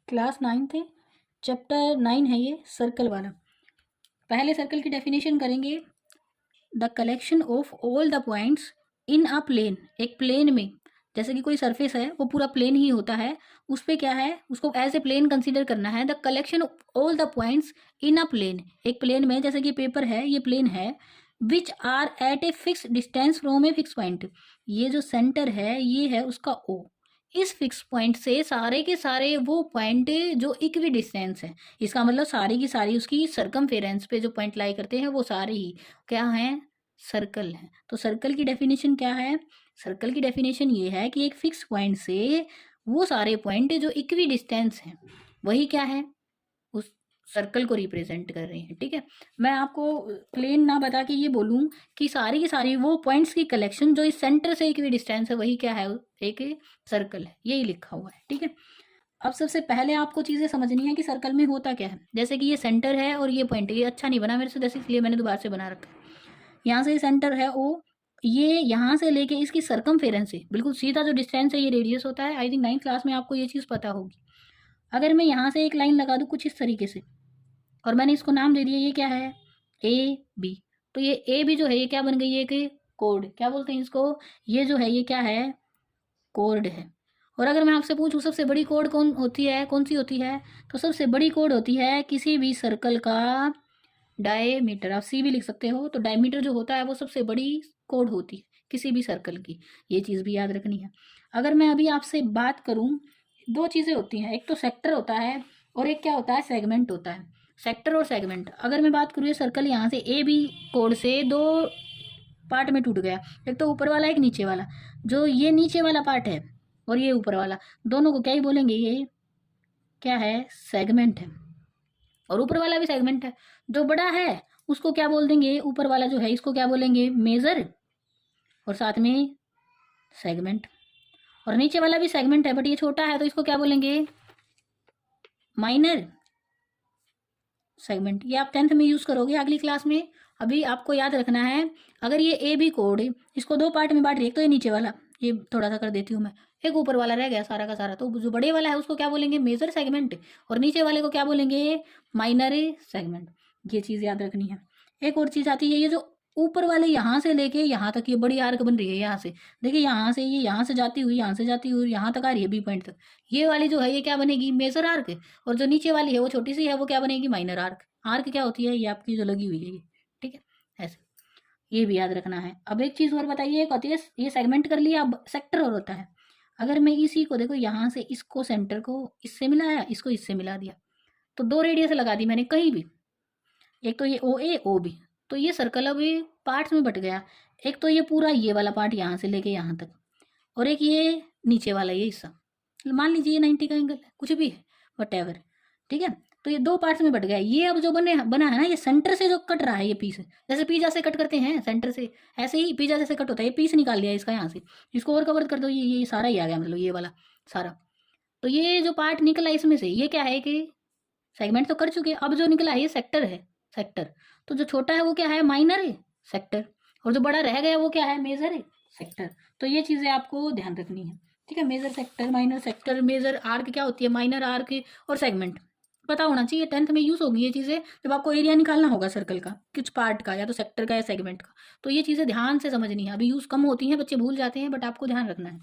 Class 9 थे, chapter 9 है ये, सर्कल वाला। पहले सर्कल की डेफिनेशन करेंगे। The collection of all the points in a plane, एक प्लेन में, जैसे कि कोई सरफेस है वो पूरा प्लेन ही होता है, उस पर क्या है, उसको एज ए प्लेन कंसीडर करना है। The collection of all the points in a plane, एक प्लेन में, जैसे कि पेपर है, ये प्लेन है, which are at a fix distance from a fix point, ये जो सेंटर है ये है उसका ओ, इस फिक्स पॉइंट से सारे के सारे वो पॉइंट जो इक्वी डिस्टेंस है, इसका मतलब सारी की सारी उसकी सरकमफेरेंस पे जो पॉइंट लाई करते हैं वो सारे ही क्या हैं, सर्कल है। तो सर्कल की डेफिनेशन क्या है, सर्कल की डेफिनेशन ये है कि एक फिक्स पॉइंट से वो सारे पॉइंट जो इक्वी डिस्टेंस हैं वही क्या है, उस सर्कल को रिप्रेजेंट कर रहे हैं। ठीक है, मैं आपको प्लेन ना बता के ये बोलूं कि सारी की सारी वो पॉइंट्स की कलेक्शन जो इस सेंटर से इक्वी डिस्टेंस है वही क्या है, एक सर्कल है, यही लिखा हुआ है। ठीक है, अब सबसे पहले आपको चीज़ें समझनी है कि सर्कल में होता क्या है। जैसे कि ये सेंटर है और ये पॉइंट, ये अच्छा नहीं बना मेरे से, जैसे इसलिए मैंने दोबारा से बना रखा है। यहाँ से सेंटर है ओ, ये यहाँ से लेके इसकी सरकमफेरेंस से बिल्कुल सीधा जो डिस्टेंस है ये रेडियस होता है। आई थिंक 9th क्लास में आपको ये चीज़ पता होगी। अगर मैं यहाँ से एक लाइन लगा दूँ कुछ इस तरीके से और मैंने इसको नाम दे दिया, ये क्या है, ए बी, तो ये ए बी जो है ये क्या बन गई, एक कोड, क्या बोलते हैं इसको, ये जो है ये क्या है, कोड है। और अगर मैं आपसे पूछूं सबसे बड़ी कोड कौन होती है, कौन सी होती है, तो सबसे बड़ी कोड होती है किसी भी सर्कल का डायमीटर, आप सी भी लिख सकते हो, तो डायमीटर जो होता है वो सबसे बड़ी कोड होती है किसी भी सर्कल की, ये चीज़ भी याद रखनी है। अगर मैं अभी आपसे बात करूं, दो चीज़ें होती हैं, एक तो सेक्टर होता है और एक क्या होता है, सेगमेंट होता है। सेक्टर और सेगमेंट, अगर मैं बात करूँ ये सर्कल यहाँ से ए बी कोड से दो पार्ट में टूट गया, एक तो ऊपर वाला एक नीचे वाला, जो ये नीचे वाला पार्ट है और ये ऊपर वाला, दोनों को क्या ही बोलेंगे, ये क्या है, सेगमेंट है। और ऊपर वाला भी सेगमेंट है, जो बड़ा है उसको क्या बोल देंगे, ऊपर वाला जो है इसको क्या बोलेंगे, मेजर, और साथ में सेगमेंट। और नीचे वाला भी सेगमेंट है बट ये छोटा है तो इसको क्या बोलेंगे, माइनर सेगमेंट। ये आप 10th में यूज करोगे अगली क्लास में। अभी आपको याद रखना है, अगर ये ए बी कोड इसको दो पार्ट में बांट रही है, तो ये नीचे वाला, ये थोड़ा सा कर देती हूँ मैं, एक ऊपर वाला रह गया सारा का सारा, तो जो बड़े वाला है उसको क्या बोलेंगे, मेजर सेगमेंट, और नीचे वाले को क्या बोलेंगे, माइनर सेगमेंट। ये चीज़ याद रखनी है। एक और चीज़ आती है, ये जो ऊपर वाले यहाँ से लेके यहाँ तक ये बड़ी आर्क बन रही है, यहाँ से देखिए, यहाँ से ये यहाँ से जाती हुई, यहाँ से जाती हुई यहाँ तक आ रही है बी पॉइंट तक, ये वाली जो है ये क्या बनेगी, मेजर आर्क। और जो नीचे वाली है वो छोटी सी है, वो क्या बनेगी, माइनर आर्क। आर्क क्या होती है, ये आपकी जो लगी हुई है ये। ठीक है, ऐसे ये भी याद रखना है। अब एक चीज़ और बताइए, एक होती है, ये सेगमेंट कर लिया, अब सेक्टर और होता है। अगर मैं इसी को देखो यहाँ से इसको सेंटर को इससे मिलाया, इसको इससे मिला दिया, तो दो रेडियस लगा दी मैंने कहीं भी, एक तो ये ओ ए ओ बी, तो ये सर्कल अब ये पार्ट्स में बट गया। एक तो ये पूरा ये वाला पार्ट यहाँ से लेके यहाँ तक, और एक ये नीचे वाला ये हिस्सा, मान लीजिए ये 90 का एंगल है, कुछ भी है, वट एवर। ठीक है, तो ये दो पार्ट्स में बट गया। ये अब जो बना है ना, ये सेंटर से जो कट रहा है ये पीस, जैसे पिज्जा से कट करते हैं सेंटर से, ऐसे ही पिज्जा जैसे कट होता है, ये पीस निकाल लिया इसका यहाँ से, इसको और कवर कर दो, ये सारा ही आ गया, मतलब ये वाला सारा। तो ये जो पार्ट निकला इसमें से ये क्या है कि सेगमेंट तो कर चुके हैं, अब जो निकला है ये सेक्टर है, सेक्टर। तो जो छोटा है वो क्या है, माइनर है, सेक्टर, और जो बड़ा रह गया वो क्या है, मेजर है, सेक्टर। तो ये चीज़ें आपको ध्यान रखनी है। ठीक है, major sector, minor sector, major arc क्या होती है, माइनर आर्क, और सेगमेंट पता होना चाहिए, 10th में यूज़ होगी ये चीज़ें, जब आपको एरिया निकालना होगा सर्कल का, कुछ पार्ट का, या तो सेक्टर का या सेगमेंट का। तो ये चीज़ें ध्यान से समझनी है, अभी यूज़ कम होती हैं, बच्चे भूल जाते हैं, बट आपको ध्यान रखना है।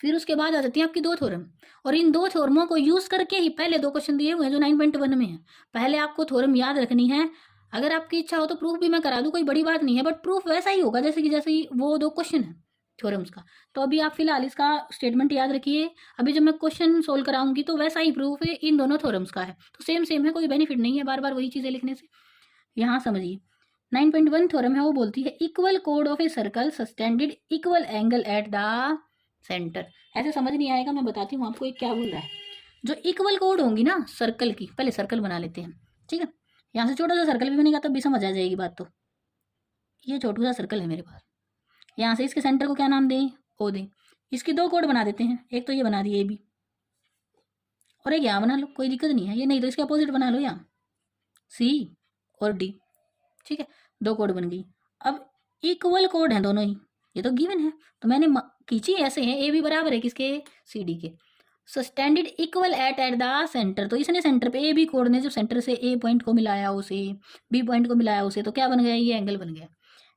फिर उसके बाद आ जाती है आपकी दो थ्योरम, और इन दो थ्योरमों को यूज करके ही पहले दो क्वेश्चन दिए हुए हैं जो 9.1 में है। पहले आपको थ्योरम याद रखनी है, अगर आपकी इच्छा हो तो प्रूफ भी मैं करा दूं, कोई बड़ी बात नहीं है, बट प्रूफ वैसा ही होगा जैसे कि वो दो क्वेश्चन है थ्योरम्स का। तो अभी आप फिलहाल इसका स्टेटमेंट याद रखिए, अभी जब मैं क्वेश्चन सोल्व कराऊंगी तो वैसा ही प्रूफ है इन दोनों थ्योरम्स का है, तो सेम सेम है, कोई बेनिफिट नहीं है बार बार वही चीज़ें लिखने से। यहाँ समझिए, 9.1 थ्योरम है, वो बोलती है इक्वल कोड of a circle subtended equal angle at the centre. ऐसे समझ नहीं आएगा, मैं बताती हूँ आपको ये क्या बोल रहा है। जो इक्वल कोड होंगी ना सर्कल की, पहले सर्कल बना लेते हैं। ठीक है, यहाँ से छोटा सा सर्कल भी बनेगा तब भी समझ आ जाएगी बात। तो ये छोटू सा सर्कल है मेरे पास, यहाँ से इसके सेंटर को क्या नाम दें, ओ दें। इसकी दो कोड बना देते हैं, एक तो ये बना दिए ए बी, और एक यहाँ बना लो, कोई दिक्कत नहीं है, ये नहीं तो इसके अपोजिट बना लो, यहाँ सी और डी। ठीक है, दो कोड बन गई। अब इक्वल कोड है दोनों ही, ये तो गिवन है, तो मैंने खींची ऐसे हैं, ए बी बराबर है किसके, सी डी के। Sustained equal at the centre, तो इसने सेंटर पे ए बी कोड ने जब सेंटर से ए पॉइंट को मिलाया उसे, बी पॉइंट को मिलाया उसे, तो क्या बन गया, ये एंगल बन गया।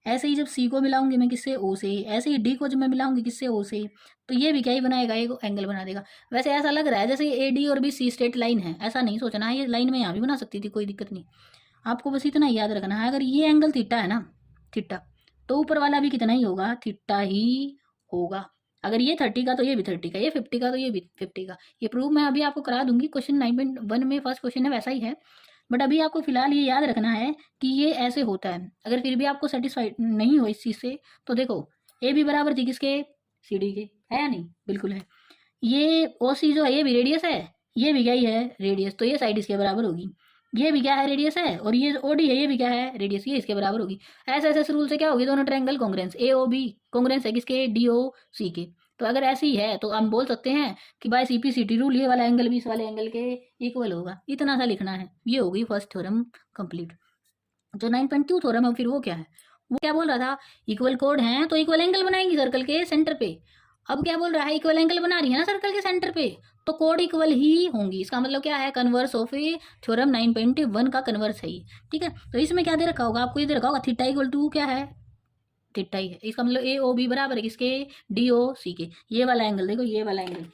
ऐसे ही जब सी को मिलाऊंगी मैं किससे, ओ से, ऐसे ही डी को जब मैं मिलाऊंगी किससे, ओ से, तो ये भी क्या ही बनाएगा, ये एंगल बना देगा। वैसे ऐसा लग रहा है जैसे ए डी और बी सी स्ट्रेट लाइन है, ऐसा नहीं सोचना है, ये लाइन में यहाँ भी बना सकती थी, कोई दिक्कत नहीं। आपको बस इतना याद रखना है, अगर ये एंगल थीटा है ना, थीटा, तो ऊपर वाला भी कितना ही होगा, थीटा ही होगा। अगर ये 30 का तो ये भी 30 का, ये 50 का तो ये भी 50 का। ये प्रूफ मैं अभी आपको करा दूंगी, क्वेश्चन 9.1 में फर्स्ट क्वेश्चन है वैसा ही है, बट अभी आपको फिलहाल ये याद रखना है कि ये ऐसे होता है। अगर फिर भी आपको सेटिस्फाइड नहीं हो इस चीज़ से, तो देखो ए भी बराबर थी किसके, सी डी के, है या नहीं, बिल्कुल है। ये ओ सी जो है ये भी रेडियस है, ये भी क्या ही है, रेडियस, तो ये साइड इसके बराबर होगी। ये भी क्या है, रेडियस है, और ये ओ डी है, ये भी क्या है, रेडियस, ये इसके बराबर होगी। ऐसे ऐसे रूल से क्या होगी, दोनों ट्रायंगल कॉन्ग्रेंस, ए ओ बी कॉन्ग्रेंस है किसके, डी ओ सी के। तो अगर ऐसे ही है तो हम बोल सकते हैं कि बाय सीपीसीटी रूल ये वाला एंगल भी इस वाले एंगल के इक्वल होगा। इतना सा लिखना है, ये होगी फर्स्ट थ्योरम कंप्लीट। जो 9.2 थ्योरम है फिर वो क्या है, वो क्या बोल रहा था, इक्वल कोड हैं तो इक्वल एंगल बनाएंगी सर्कल के सेंटर पे। अब क्या बोल रहा है, इक्वल एंगल बना रही है ना सर्कल के सेंटर पे, तो कोड इक्वल ही होंगी। इसका मतलब क्या है, कन्वर्स ऑफ ए थ्योरम 9.1 का कन्वर्स है ये, ठीक है। तो इसमें क्या दे रखा होगा आपको, ये दे रखा होगा थीटा इक्वल टू क्या है, थीटा ही है। इसका मतलब ए ओ बी बराबर है किसके, डी ओ सी के। ये वाला एंगल देखो, ये वाला एंगल,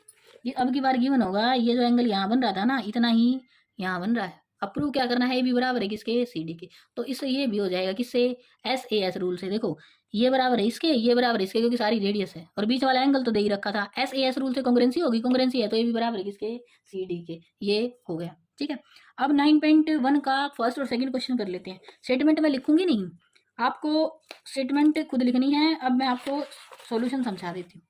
ये अब की बार गिवन होगा, ये जो एंगल यहाँ बन रहा था ना, इतना ही यहाँ बन रहा है। अब प्रूव क्या करना है, ए बी बराबर है किसके, सी डी के। तो इससे ये भी हो जाएगा किससे, एस ए एस रूल से। देखो ये बराबर है इसके, ये बराबर है इसके, क्योंकि सारी रेडियस है, और बीच वाला एंगल तो दे ही रखा था। एस ए एस रूल से कॉन्ग्रेंसी होगी, कॉन्ग्रेंसी है तो ए बी बराबर है किसके, सी डी के। ये हो गया, ठीक है। अब 9.1 का फर्स्ट और सेकंड क्वेश्चन कर लेते हैं। स्टेटमेंट में लिखूंगी नहीं, आपको स्टेटमेंट खुद लिखनी है। अब मैं आपको सॉल्यूशन समझा देती हूँ।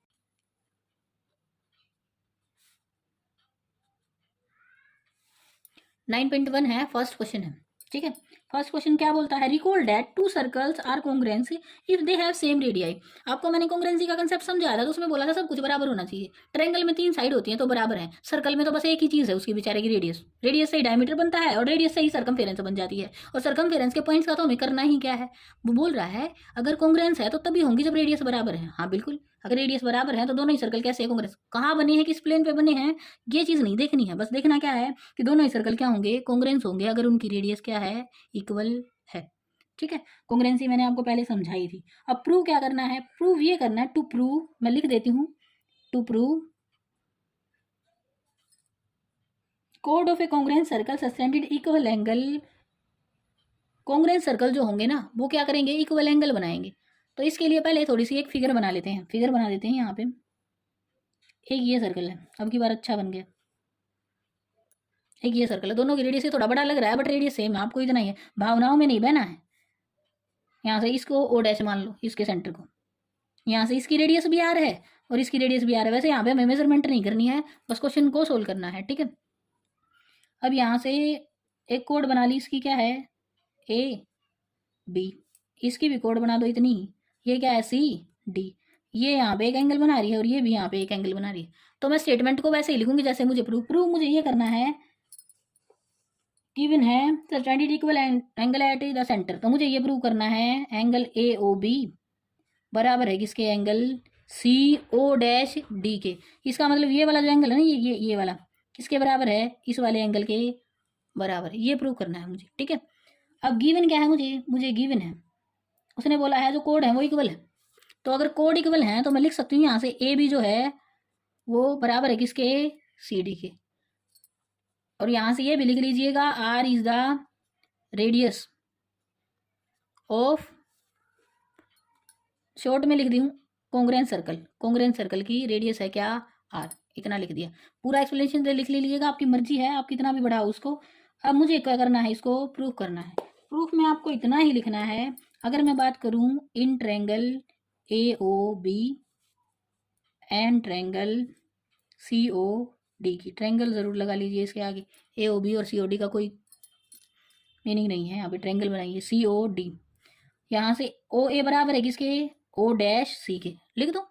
9.1 है, फर्स्ट क्वेश्चन है, ठीक है। फर्स्ट क्वेश्चन क्या बोलता है, recall that two circles are congruence if they have same radii. आपको मैंने कॉन्ग्रेंसी का कंसेप्ट समझाया था, तो उसमें बोला था सब कुछ बराबर होना चाहिए। ट्रायंगल में 3 साइड होती हैं तो बराबर है, सर्कल में तो बस एक ही चीज़ है उसकी बेचारे की, रेडियस। रेडियस से ही डायमीटर बनता है, और रेडियस से ही सर्कमफेरेंस बन जाती है, और सर्कमफेरेंस के पॉइंट्स का तो हमें करना ही क्या है। वो बोल रहा है अगर कॉन्ग्रेंस है तो तभी होंगी जब रेडियस बराबर है। हाँ बिल्कुल, अगर रेडियस बराबर है तो दोनों ही सर्कल कैसे कॉन्ग्रेंस, कहाँ बने हैं, किस प्लेन पे बने हैं, ये चीज़ नहीं देखनी है। बस देखना क्या है कि दोनों ही सर्कल क्या होंगे, कॉन्ग्रेंस होंगे, अगर उनकी रेडियस क्या है, इक्वल है, ठीक है। कॉन्ग्रेंसी मैंने आपको पहले समझाई थी। अब प्रूव क्या करना है, प्रूव ये करना है, टू प्रूव, मैं लिख देती हूँ, टू प्रूव कोड of a congruence circle subtended equal angle. Congruence circle जो होंगे ना वो क्या करेंगे, इक्वल एंगल बनाएंगे। तो इसके लिए पहले थोड़ी सी एक फिगर बना लेते हैं, फिगर बना देते हैं यहाँ पे। एक ये सर्कल है, अब की बार अच्छा बन गया। एक ये सर्कल है, दोनों की रेडियस से थोड़ा बड़ा लग रहा है, बट रेडियस सेम है, आपको इतना ही है, भावनाओं में नहीं बहना है। यहाँ से इसको ओ डैश मान लो, इसके सेंटर को, यहाँ से इसकी रेडियस भी आर है और इसकी रेडियस भी आर है। वैसे यहाँ पे हमें मेजरमेंट नहीं करनी है, बस क्वेश्चन को सोल्व करना है, ठीक है। अब यहाँ से एक कोड बना ली, इसकी क्या है, ए बी, इसकी भी कोड बना दो इतनी, ये क्या है, सी डी। ये यहाँ पे एक एंगल बना रही है और ये भी यहाँ पे एक एंगल बना रही है। तो मैं स्टेटमेंट को वैसे ही लिखूंगी जैसे मुझे प्रूफ मुझे ये करना है, गिवन है sustained equal angle at the centre, तो मुझे ये प्रूव करना है एंगल ए ओ बी बराबर है किसके, angle C O dash D के। इसका मतलब ये वाला जो एंगल है ना, ये वाला किसके बराबर है, इस वाले एंगल के बराबर है। ये प्रूव करना है मुझे, ठीक है। अब गिवन क्या है, मुझे गिवन है, उसने बोला है जो कोड है वो इक्वल है। तो अगर कोड इक्वल है तो मैं लिख सकती हूँ यहाँ से ए बी जो है वो बराबर है किसके, सी डी के। और यहाँ से ये भी लिख लीजिएगा, R is the radius of, short में लिख दी हूँ, कॉन्ग्रेंस सर्कल की रेडियस है क्या, आर। इतना लिख दिया, पूरा एक्सप्लेनेशन लिख लीजिएगा, आपकी मर्जी है, आप कितना भी बढ़ाओ उसको। अब मुझे क्या करना है, इसको प्रूफ करना है। प्रूफ में आपको इतना ही लिखना है, अगर मैं बात करूँ इन triangle A O B and triangle C O D की, ट्रायंगल ज़रूर लगा लीजिए इसके आगे, ए ओ बी और सी ओ डी का कोई मीनिंग नहीं है, यहाँ पे ट्रायंगल बनाइए सी ओ डी। यहाँ से ओ ए बराबर है किसके, ओ डैश सी के, लिख दो,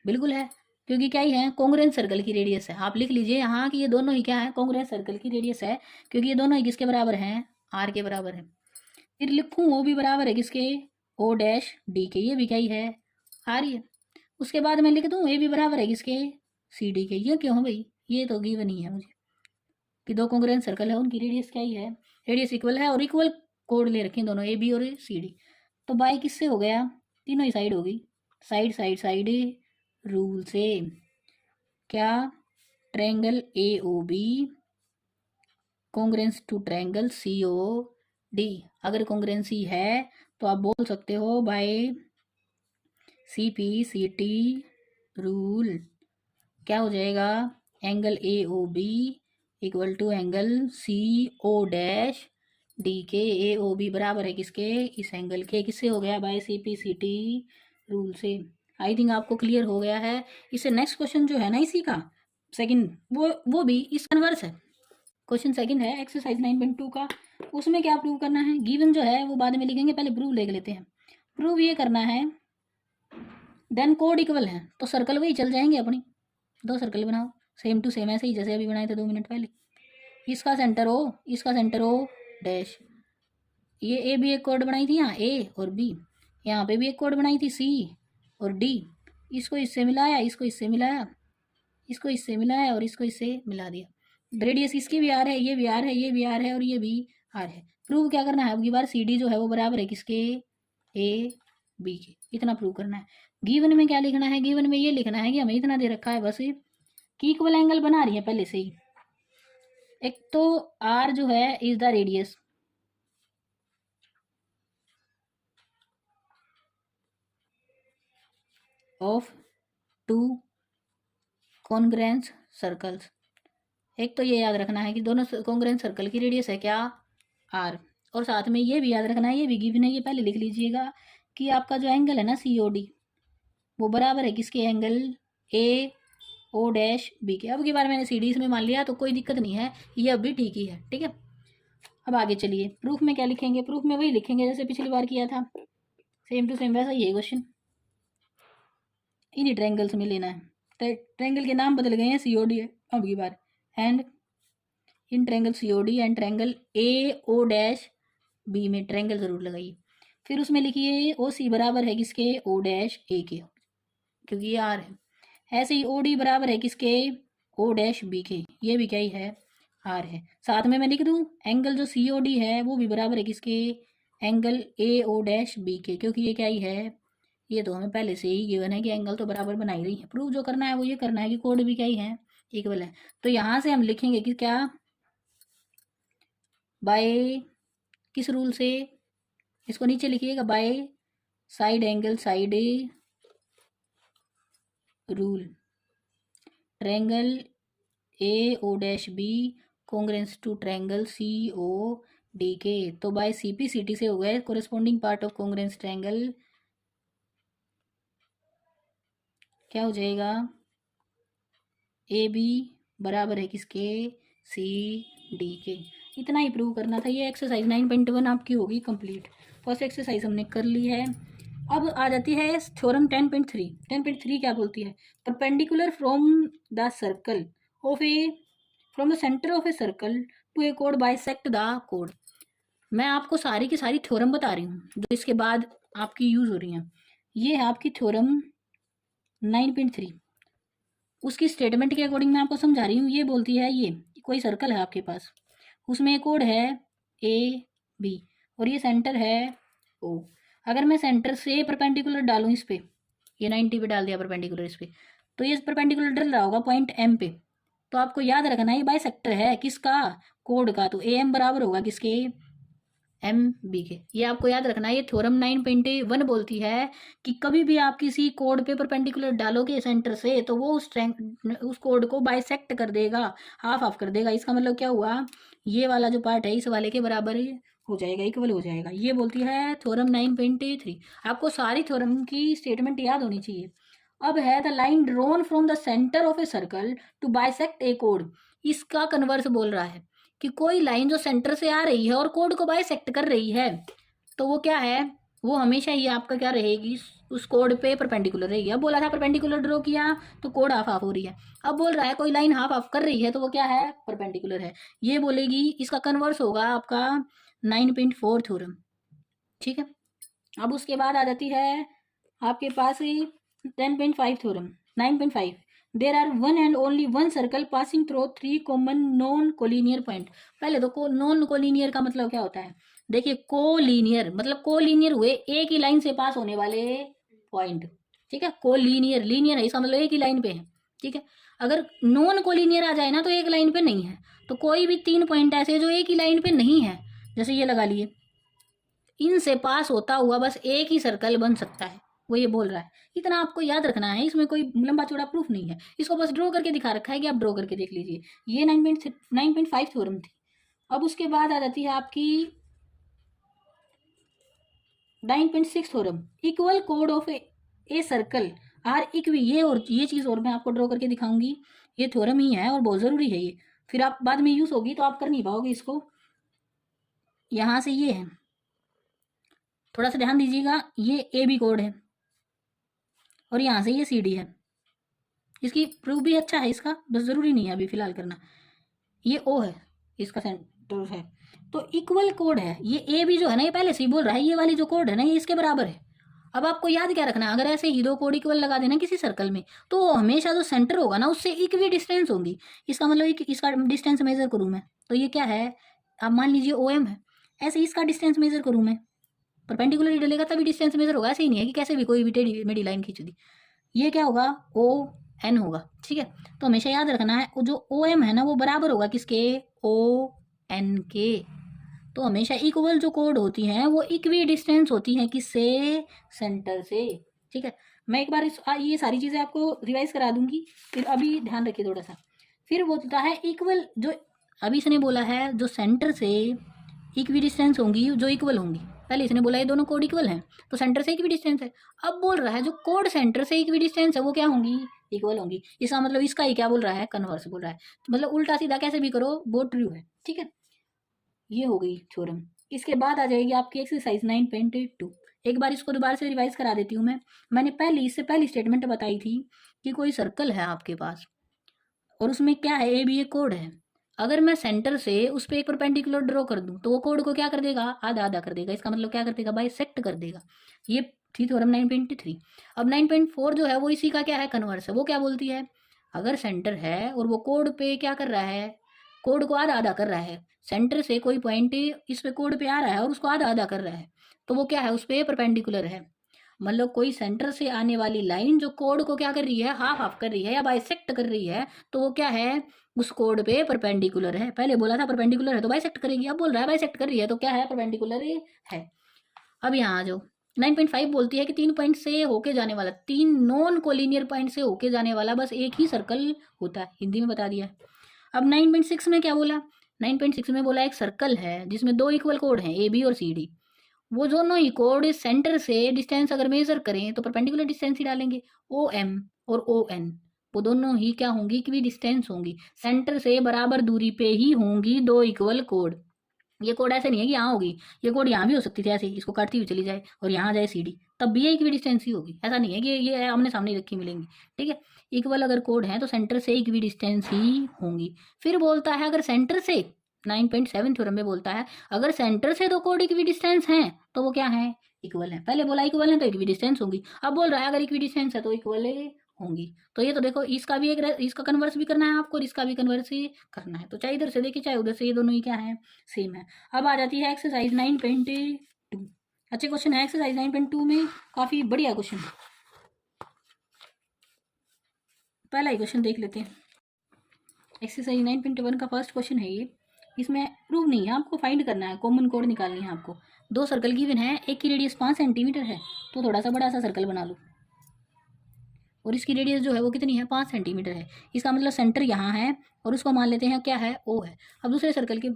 बिल्कुल है, क्योंकि क्या ही है, कॉन्ग्रेंस सर्कल की रेडियस है। आप लिख लीजिए यहाँ कि ये दोनों ही क्या है, कॉन्ग्रेंस सर्कल की रेडियस है, क्योंकि ये दोनों ही किसके बराबर हैं, आर के बराबर है। फिर लिखूँ ओ भी बराबर है किसके, ओ डैश डी के, ये भी क्या ही है, आर ही है। उसके बाद मैं लिख दूँ ए भी बराबर है किसके, सी डी के। ये क्यों है भाई, ये तो गिवन ही है मुझे कि दो कॉन्ग्रुएंट सर्कल है, उनकी रेडियस क्या ही है, रेडियस इक्वल है और इक्वल कोड ले रखे हैं दोनों ए बी और सी डी। तो बाई किससे हो गया, तीनों ही साइड होगी, साइड साइड साइड रूल से। क्या, triangle A O B congruence to triangle C O D. अगर कॉन्ग्रुएंसी है तो आप बोल सकते हो by C P C T rule क्या हो जाएगा, angle A O B equal to angle C O dash D के। ए ओ बी बराबर है किसके, इस एंगल के। किससे हो गया, by C P C T rule से। आई थिंक आपको क्लियर हो गया है। इससे नेक्स्ट क्वेश्चन जो है ना इसी का सेकंड, वो भी इस कन्वर्स है। क्वेश्चन सेकंड है एक्सरसाइज 9.2 का। उसमें क्या प्रूव करना है, गिवन जो है वो बाद में लिखेंगे, पहले प्रूव देख लेते हैं। प्रूव ये करना है, देन कोड इक्वल है तो सर्कल वही चल जाएंगे अपनी, दो सर्कल बनाओ सेम टू सेम ऐसे ही जैसे अभी बनाए थे 2 मिनट पहले। इसका सेंटर ओ, इसका सेंटर ओ डैश। ये ए बी एक कोड बनाई थी यहाँ ए और बी, यहाँ पे भी एक कोड बनाई थी सी और डी। इसको इससे मिलाया, इसको इससे मिलाया, इसको इससे मिलाया और इसको इससे मिला दिया। रेडियस इसकी भी आर है, ये भी आर है, ये भी आर है और ये भी आर है। प्रूव क्या करना है, अब की बार सी डी जो है वो बराबर है किसके, ए बी के। इतना प्रूव करना है। गिवन में क्या लिखना है, गिवन में ये लिखना है कि हमें इतना दे रखा है बस कि इक्वल एंगल बना रही है पहले से ही। एक तो आर जो है is the radius of two congruent circles. एक तो ये याद रखना है कि दोनों कॉन्ग्रुएंट सर्कल की रेडियस है क्या, आर। और साथ में ये भी याद रखना है, ये भी गिवन है, ये पहले लिख लीजिएगा कि आपका जो एंगल है ना सी ओ डी वो बराबर है किसके, angle A O dash B के। अब की बार मैंने सी डी इसमें मान लिया तो कोई दिक्कत नहीं है, ये अब भी ठीक ही है, ठीक है। अब आगे चलिए, प्रूफ में क्या लिखेंगे, प्रूफ में वही लिखेंगे जैसे पिछली बार किया था, सेम टू सेम वैसा ही है क्वेश्चन। इन्हीं ट्रायंगल्स में लेना है, ट्रायंगल के नाम बदल गए हैं, सी ओ डी है अब की बार। And in triangle C O D and triangle A O dash B में ट्रायंगल जरूर लगाइए। फिर उसमें लिखिए ओ सी बराबर है किसके, ओ डैश ए के, क्योंकि ये आर है। ऐसे ही ओ डी बराबर है किसके, ओ डैश बी के, ये भी क्या ही है, आर है। साथ में मैं लिख दूं एंगल जो सी ओ डी है वो भी बराबर है किसके, angle A O dash B के, क्योंकि ये क्या ही है, ये तो हमें पहले से ही गिवन है कि एंगल तो बराबर बना ही रही है। प्रूव जो करना है वो ये करना है कि कोड भी क्या ही है, इक्वल है। तो यहाँ से हम लिखेंगे कि क्या, बाय किस रूल से, इसको नीचे लिखिएगा, by side angle side rule triangle A O dash B congruence to triangle C O D के। तो by C P C T से हो गए corresponding part of congruence triangle क्या हो जाएगा, ए बी बराबर है किसके, सी डी के। इतना ही प्रूव करना था। ये एक्सरसाइज 9.1 आपकी होगी कंप्लीट। फर्स्ट एक्सरसाइज हमने कर ली है। अब आ जाती है थ्योरम 10.3। 10.3 क्या बोलती है, perpendicular from the circle of A, from the centre of a circle to A code bisect the code. मैं आपको सारी की सारी थ्योरम बता रही हूँ जो इसके बाद आपकी यूज हो रही हैं। ये है आपकी थ्योरम 9.3। उसकी स्टेटमेंट के अकॉर्डिंग मैं आपको समझा रही हूँ। ये बोलती है, ये कोई सर्कल है आपके पास, उसमें एक कोड है ए बी और ये सेंटर है ओ। अगर मैं सेंटर से परपेंडिकुलर डालूँ इस पे, ये 90 पे डाल दिया परपेंडिकुलर इस पे, तो ये परपेंडिकुलर डल रहा होगा पॉइंट एम पे। तो आपको याद रखना है बाई सेक्टर है किसका, कोड का। तो ए एम बराबर होगा किसके, एम बी के। ये आपको याद रखना है। ये थ्योरम 9.1 बोलती है कि कभी भी आप किसी कोड पे परपेंडिकुलर डालोगे सेंटर से तो वो उस कोड को बाइसेक्ट कर देगा, हाफ हाफ कर देगा। इसका मतलब क्या हुआ, ये वाला जो पार्ट है इस वाले के बराबर हो जाएगा, इक्वल हो जाएगा। ये बोलती है थ्योरम 9.3। आपको सारी थ्योरम की स्टेटमेंट याद होनी चाहिए। अब है the line drawn from the centre of a circle to bisect a कोड। इसका कन्वर्स बोल रहा है कि कोई लाइन जो सेंटर से आ रही है और कोड को बाइसेक्ट कर रही है तो वो क्या है, वो हमेशा ही आपका क्या रहेगी, उस कोड पे परपेंडिकुलर रहेगी। अब बोला था परपेंडिकुलर ड्रॉ किया तो कोड हाफ हाफ हो रही है। अब बोल रहा है कोई लाइन हाफ हाफ कर रही है तो वो क्या है, परपेंडिकुलर है। ये बोलेगी, इसका कन्वर्स होगा आपका 9.4 थ्योरम, ठीक है। अब उसके बाद आ जाती है आपके पास 10.5 theorem. 9.5 there are one and only one circle passing through 3 common non collinear point. पहले तो नॉन कोलिनियर का मतलब क्या होता है, देखिए कोलिनियर मतलब कोलिनियर हुए एक ही लाइन से पास होने वाले पॉइंट, ठीक है। कोलिनियर, लीनियर है इसका मतलब एक ही लाइन पे है, ठीक है। अगर नॉन कोलिनियर आ जाए ना तो एक लाइन पे नहीं है, तो कोई भी 3 पॉइंट ऐसे जो एक ही लाइन पे नहीं है, जैसे ये लगा लिए, इनसे पास होता हुआ बस एक ही सर्कल बन सकता है, वो ये बोल रहा है। इतना आपको याद रखना है, इसमें कोई लंबा चौड़ा प्रूफ नहीं है, इसको बस ड्रॉ करके दिखा रखा है कि आप ड्रॉ करके देख लीजिए। ये 9.5 थ्योरम थी। अब उसके बाद आ जाती है आपकी 9.6 थ्योरम, इक्वल कोड of a circle are equi. ये और ये चीज़ और मैं आपको ड्रॉ करके दिखाऊंगी, ये थ्योरम ही है और बहुत ज़रूरी है ये, फिर आप बाद में यूज़ होगी तो आप कर नहीं पाओगे इसको। यहाँ से ये है, थोड़ा सा ध्यान दीजिएगा, ये ए बी कोड है और यहाँ से ये सी डी है। इसकी प्रूफ भी अच्छा है इसका, बस ज़रूरी नहीं है अभी फ़िलहाल करना। ये ओ है, इसका सेंटर है, तो इक्वल कोड है। ये ए बी जो है ना, ये पहले से ही बोल रहा है ये वाली जो कोड है ना ये इसके बराबर है। अब आपको याद क्या रखना है, अगर ऐसे ही दो कोड इक्वल लगा देना किसी सर्कल में, तो हमेशा जो सेंटर होगा ना उससे इक्वी डिस्टेंस होंगी। इसका मतलब इसका डिस्टेंस मेजर करूँ मैं, तो ये क्या है, आप मान लीजिए ओ एम है, ऐसे इसका डिस्टेंस मेजर करूँ मैं, परपेंडिकुलर डलेगा तभी डिस्टेंस मेजर होगा, ऐसे ही नहीं है कि कैसे भी कोई भी टेढ़ी मेढ़ी लाइन खींच दी। ये क्या होगा, ओ एन होगा, ठीक है। तो हमेशा याद रखना है जो ओ एम है ना वो बराबर होगा किसके, ओ एन के। तो हमेशा इक्वल जो कोड होती हैं वो इक्वी डिस्टेंस होती हैं किससे, सेंटर से, ठीक है। मैं एक बार ये सारी चीज़ें आपको रिवाइज करा दूंगी, फिर अभी ध्यान रखिए थोड़ा सा। फिर बोलता है इक्वल, जो अभी इसने बोला है जो सेंटर से इक्वी डिस्टेंस होंगी जो इक्वल होंगी, पहले इसने बोला ये दोनों कोड इक्वल हैं तो सेंटर से इक्वी डिस्टेंस है। अब बोल रहा है जो कोड सेंटर से इक्वी डिस्टेंस है वो क्या होंगी, इक्वल होंगी। इसका मतलब इसका ही क्या बोल रहा है, कन्वर्स बोल रहा है, तो मतलब उल्टा सीधा कैसे भी करो वो ट्रू है, ठीक है। ये हो गई थ्योरम। इसके बाद आ जाएगी आपकी एक्सरसाइज 9.2। एक बार इसको दोबारा से रिवाइज करा देती हूँ मैं। मैंने इससे पहली स्टेटमेंट बताई थी कि कोई सर्कल है आपके पास और उसमें क्या है, ए बी ए कोड है। अगर मैं सेंटर से उस पर एक परपेंडिकुलर ड्रॉ कर दूं तो वो कोड को क्या कर देगा, आधा आधा कर देगा। इसका मतलब क्या कर देगा, बाइसेक्ट कर देगा। ये थी थ्योरम 9.3। अब 9.4 जो है वो इसी का क्या है, कन्वर्स है। वो क्या बोलती है, अगर सेंटर है और वो कोड पे क्या कर रहा है, कोड को आधा आधा कर रहा है, सेंटर से कोई पॉइंट इस पे कोड पे आ रहा है और उसको आधा आधा कर रहा है, तो वो क्या है, उस पर परपेंडिकुलर है। मतलब कोई सेंटर से आने वाली लाइन जो कोड को क्या कर रही है, हाफ हाफ कर रही है या बाइसेक्ट कर रही है, तो वो क्या है, उस कोड पे परपेंडिकुलर है। पहले बोला था परपेंडिकुलर है तो बाइसेक्ट करेगी, अब बोल रहा है बाइसेक्ट कर रही है तो क्या है, परपेंडिकुलर है। अब यहाँ आ जाओ, 9.5 बोलती है कि 3 पॉइंट से होके जाने वाला, 3 नॉन कोलिनियर पॉइंट से होके जाने वाला बस एक ही सर्कल होता है, हिंदी में बता दिया। अब 9.6 में क्या बोला, 9.6 में बोला एक सर्कल है जिसमें दो इक्वल कोड हैं ए बी और सी डी। वो दोनों ही कोड सेंटर से डिस्टेंस अगर मेजर करें तो परपेंडिकुलर डिस्टेंस ही डालेंगे, ओ एम और ओ एन, वो दोनों ही क्या होंगी, कि भी डिस्टेंस होंगी, सेंटर से बराबर दूरी पे ही होंगी दो इक्वल कोड। ये कोड ऐसे नहीं है कि यहाँ होगी, ये कोड यहाँ भी हो सकती थी ऐसे ही, इसको काटती हुई चली जाए और यहाँ जाए सी डी, तब भी ये इक्वी डिस्टेंस ही होगी। ऐसा नहीं है कि ये आमने सामने रखी मिलेंगी, ठीक है। इक्वल अगर कोड है तो सेंटर से इक्वी डिस्टेंस ही होंगी। फिर बोलता है अगर सेंटर से, 9.7 थ्योरम में बोलता है अगर सेंटर से दो कोड इक्वी डिस्टेंस हैं तो वो क्या है, इक्वल है। पहले बोला इक्वल है तो इक्वी डिस्टेंस होंगी, अब बोल रहा है अगर इक्वी डिस्टेंस है तो इक्वल होंगी। तो ये तो देखो इसका भी एक इसका कन्वर्स भी करना है आपको और इसका भी कन्वर्स ही करना है, तो चाहे इधर से देखिए चाहे उधर से, ये दोनों ही क्या है, सेम है। अब आ जाती है एक्सरसाइज 9.2। अच्छे क्वेश्चन है एक्सरसाइज 9.2 में, काफ़ी बढ़िया क्वेश्चन है। पहला ही क्वेश्चन देख लेते हैं। एक्सरसाइज 9.1 का फर्स्ट क्वेश्चन है ये। इसमें प्रूव नहीं है, आपको फाइंड करना है, कॉमन कोड निकालनी है आपको। दो सर्कल गिवन है, एक की रेडियस 5 सेंटीमीटर है, तो थोड़ा सा बड़ा सा सर्कल बना लो और इसकी रेडियस जो है वो कितनी है, 5 सेंटीमीटर है। इसका मतलब सेंटर यहाँ है और उसको मान लेते हैं क्या है, ओ है। अब दूसरे सर्कल के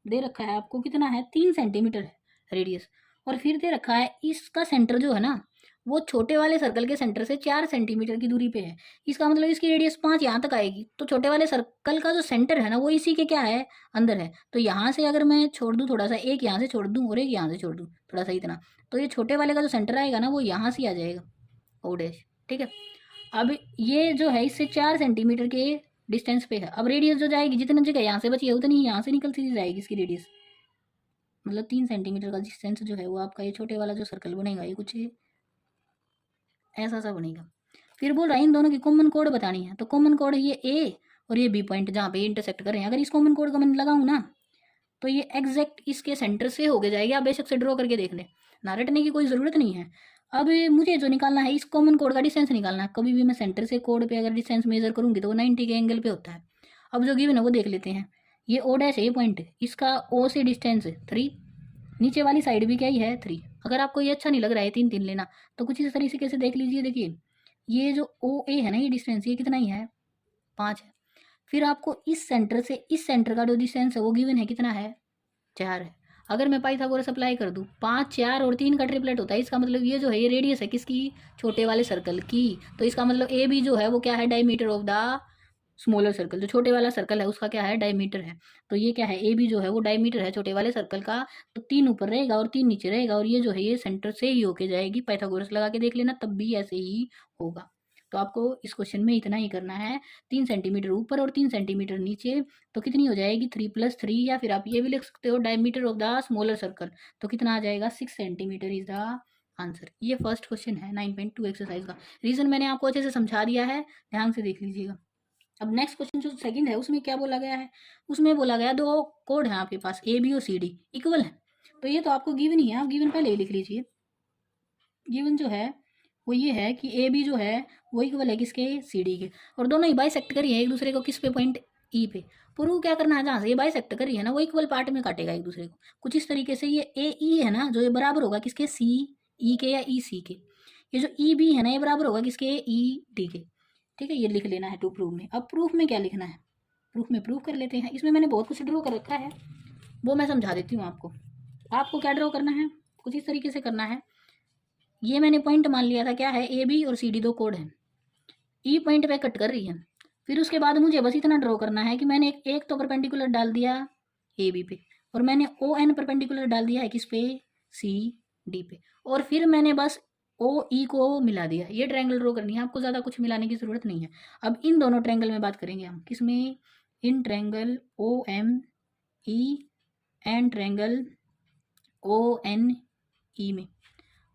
दे रखा है आपको कितना है, 3 सेंटीमीटर है रेडियस, और फिर दे रखा है इसका सेंटर जो है ना वो छोटे वाले सर्कल के सेंटर से 4 सेंटीमीटर की दूरी पे है। इसका मतलब इसकी रेडियस 5 यहाँ तक आएगी, तो छोटे वाले सर्कल का जो सेंटर है ना वो इसी के क्या है, अंदर है। तो यहाँ से अगर मैं छोड़ दूँ थोड़ा सा, एक यहाँ से छोड़ दूँ और एक यहाँ से छोड़ दूँ थोड़ा सा इतना, तो ये छोटे वाले का जो सेंटर आएगा ना वो यहाँ से आ जाएगा, ओ डैश, ठीक है। अब ये जो है इससे 4 सेंटीमीटर के डिस्टेंस पे है। अब रेडियस जो जाएगी, जितनी जगह यहाँ से बची है उतनी यहाँ से निकलती जाएगी इसकी रेडियस। मतलब 3 सेंटीमीटर का डिस्टेंस जो है वो आपका ये छोटे वाला जो सर्कल बनेगा ये कुछ ऐसा सा बनेगा। फिर बोल रहा है इन दोनों की कॉमन कोड बतानी है, तो कॉमन कोड ये ए और ये बी पॉइंट जहाँ पे इंटरसेक्ट कर रहे हैं, अगर इस कॉमन कोड का मैं लगाऊँ ना तो ये एग्जैक्ट इसके सेंटर से होके जाएगी। आप बेशक से ड्रॉ करके देख लें, ना रटने की कोई ज़रूरत नहीं है। अब मुझे जो निकालना है, इस कॉमन कोड का डिस्टेंस निकालना है। कभी भी मैं सेंटर से कोड पे अगर डिस्टेंस मेजर करूँगी तो वो 90 के एंगल पे होता है। अब जो गिवन है वो देख लेते हैं। ये ओ डैश है, ये पॉइंट, इसका ओ से डिस्टेंस है 3, नीचे वाली साइड भी क्या ही है 3। अगर आपको ये अच्छा नहीं लग रहा है 3 3 लेना, तो कुछ इस तरीके से देख लीजिए। देखिए ये जो ओ ए है ना, ये डिस्टेंस ये कितना ही है, 5 है। फिर आपको इस सेंटर से इस सेंटर का जो डिस्टेंस है वो गिवन है कितना है, 4 है। अगर मैं पाइथागोरस अप्लाई कर दूँ, 5 4 और 3 का ट्रिपलेट होता है, इसका मतलब ये जो है ये रेडियस है किसकी, छोटे वाले सर्कल की। तो इसका मतलब ए बी जो है वो क्या है, diameter of the smaller circle. जो छोटे वाला सर्कल है उसका क्या है, डायमीटर है। तो ये क्या है, ए बी जो है वो डायमीटर है छोटे वाले सर्कल का। तो 3 ऊपर रहेगा और 3 नीचे रहेगा, और ये जो है ये सेंटर से ही होके जाएगी। पाइथागोरस लगा के देख लेना, तब भी ऐसे ही होगा। तो आपको इस क्वेश्चन में इतना ही करना है, 3 सेंटीमीटर ऊपर और 3 सेंटीमीटर नीचे, तो कितनी हो जाएगी 3 + 3, या फिर आप ये भी लिख सकते हो diameter of the smaller circle. तो कितना आ जाएगा, 6 सेंटीमीटर इज द आंसर। ये फर्स्ट क्वेश्चन है 9.2 एक्सरसाइज का। रीजन मैंने आपको अच्छे से समझा दिया है, ध्यान से देख लीजिएगा। अब नेक्स्ट क्वेश्चन जो सेकंड है उसमें क्या बोला गया है, उसमें बोला गया दो कोड है आपके पास, ए बी और सी डी इक्वल है। तो ये तो आपको गिवन ही है, आप गिवन पहले ही लिख लीजिए। गिवन जो है वो ये है कि ए बी जो है वो इक्वल है किसके, सी डी के, और दोनों ही बाइसेक्ट करी है एक दूसरे को, किस पे, पॉइंट ई पे। प्रूव क्या करना है, जहाँ से ये बाइसेक्ट करी है ना वो इक्वल पार्ट में काटेगा एक दूसरे को। कुछ इस तरीके से ये ए ई है ना, जो ये बराबर होगा किसके, सी ई के या ई सी के। ये जो ई बी है ना ये बराबर होगा किसके, ई डी के। ठीक है, ये लिख लेना है टू प्रूफ में। अब प्रूफ में क्या लिखना है, प्रूफ में प्रूफ कर लेते हैं। इसमें मैंने बहुत कुछ ड्रॉ कर रखा है, वो मैं समझा देती हूँ आपको। आपको क्या ड्रॉ करना है, कुछ इस तरीके से करना है। ये मैंने पॉइंट मान लिया था, क्या है, ए बी और सी डी दो कोड हैं, ई पॉइंट पे कट कर रही है। फिर उसके बाद मुझे बस इतना ड्रॉ करना है कि मैंने एक तो परपेंडिकुलर डाल दिया ए बी पे, और मैंने ओ एन परपेंडिकुलर डाल दिया है किस पे, सी डी पे, और फिर मैंने बस ओ ई को मिला दिया। ये ट्रायंगल ड्रॉ करनी है आपको, ज़्यादा कुछ मिलाने की ज़रूरत नहीं है। अब इन दोनों ट्रायंगल में बात करेंगे हम, किसमें, इन triangle O M E and triangle O N E में।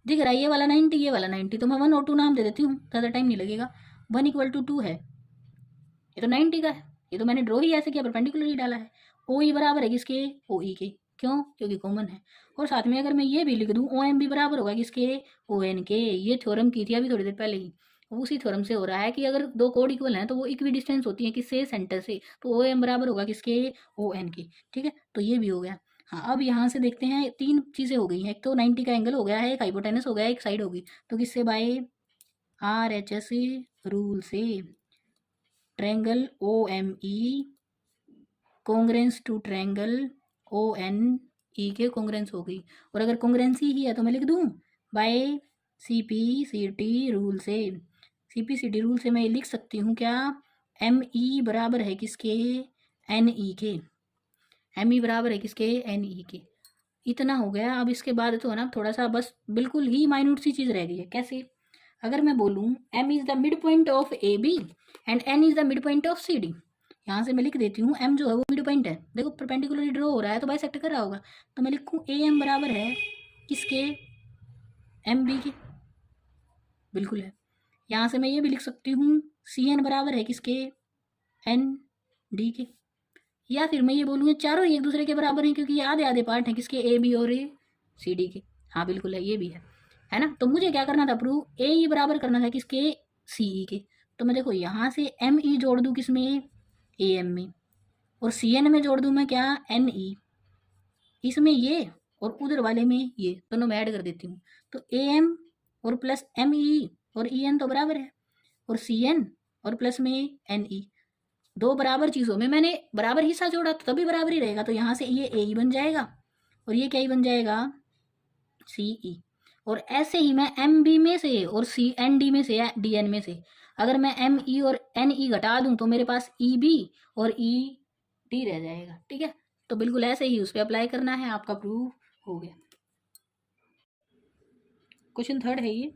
दिख रहा है ये वाला 90, ये वाला 90, तो मैं 1 और 2 नाम दे देती हूँ, ज़्यादा टाइम नहीं लगेगा। 1 = 2 है, ये तो 90 का है, ये तो मैंने ड्रॉ ही ऐसे किया, परपेंडिकुलर ही डाला है। ओ ई बराबर है किसके, ओ ई के, क्यों, क्योंकि कॉमन है। और साथ में अगर मैं ये भी लिख दूँ, ओ एम भी बराबर होगा किसके, ओ एन के। ये थ्योरम की थी अभी थोड़ी देर पहले ही, उसी थ्योरम से हो रहा है कि अगर दो कोड इक्वल हैं तो वो इक्वी डिस्टेंस होती है किससे, सेंटर से। तो ओ एम बराबर होगा किसके, ओ एन के। ठीक है, तो ये भी हो गया। हाँ, अब यहाँ से देखते हैं, 3 चीज़ें हो गई हैं। एक तो 90 का एंगल हो गया है, एक हाइपोटेनस हो गया, एक साइड होगी। तो किससे, by R H S rule से। Triangle O M E congruence to triangle O N E के कॉन्ग्रेंस हो गई। और अगर कॉन्ग्रेंसी ही है तो मैं लिख दूँ by C P C T rule से। C P C T rule से मैं लिख सकती हूँ क्या, एम ई बराबर है किसके, एन ई के। एम ई बराबर है किसके, एन ई के। इतना हो गया। अब इसके बाद तो है ना थोड़ा सा बस बिल्कुल ही माइन्यूट सी चीज़ रह गई है। कैसे, अगर मैं बोलूँ M is the mid point of A B and N is the mid point of C D. यहाँ से मैं लिख देती हूँ, एम जो है वो मिड पॉइंट है, देखो परपेंडिकुलर ड्रॉ हो रहा है तो बाइसेक्ट कर रहा होगा। तो मैं लिखूँ ए एम बराबर है किसके, एम बी के, बिल्कुल है। यहाँ से मैं ये भी लिख सकती हूँ सी एन बराबर है किसके, एन डी के। या फिर मैं ये बोलूँगी चारों ही एक दूसरे के बराबर हैं, क्योंकि ये आधे आधे पार्ट हैं किसके, ए बी और ए सी डी के। हाँ बिल्कुल है, ये भी है ना। तो मुझे क्या करना था, प्रूव ए ई बराबर करना था किसके, सी ई के। तो मैं देखो यहाँ से एम ई जोड़ दूँ किसमें, ए एम में, और सी एन में जोड़ दूँ मैं क्या, एन ई, इसमें ये और उधर वाले में ये दोनों मैं ऐड कर देती हूँ। तो ए एम और प्लस एम ई और ई एन तो बराबर है, और सी एन और प्लस में एन ई, दो बराबर चीज़ों में मैंने बराबर हिस्सा जोड़ा तो तभी बराबर ही रहेगा। तो यहाँ से ये ए ई बन जाएगा और ये क्या ही बन जाएगा, सी ई। और ऐसे ही मैं एम बी में से और सी एन डी में से या डी एन में से अगर मैं एम ई और एन ई घटा दूँ तो मेरे पास ई बी और ई डी रह जाएगा। ठीक है, तो बिल्कुल ऐसे ही उस पर अप्लाई करना है, आपका प्रूफ हो गया। क्वेश्चन थर्ड है ये।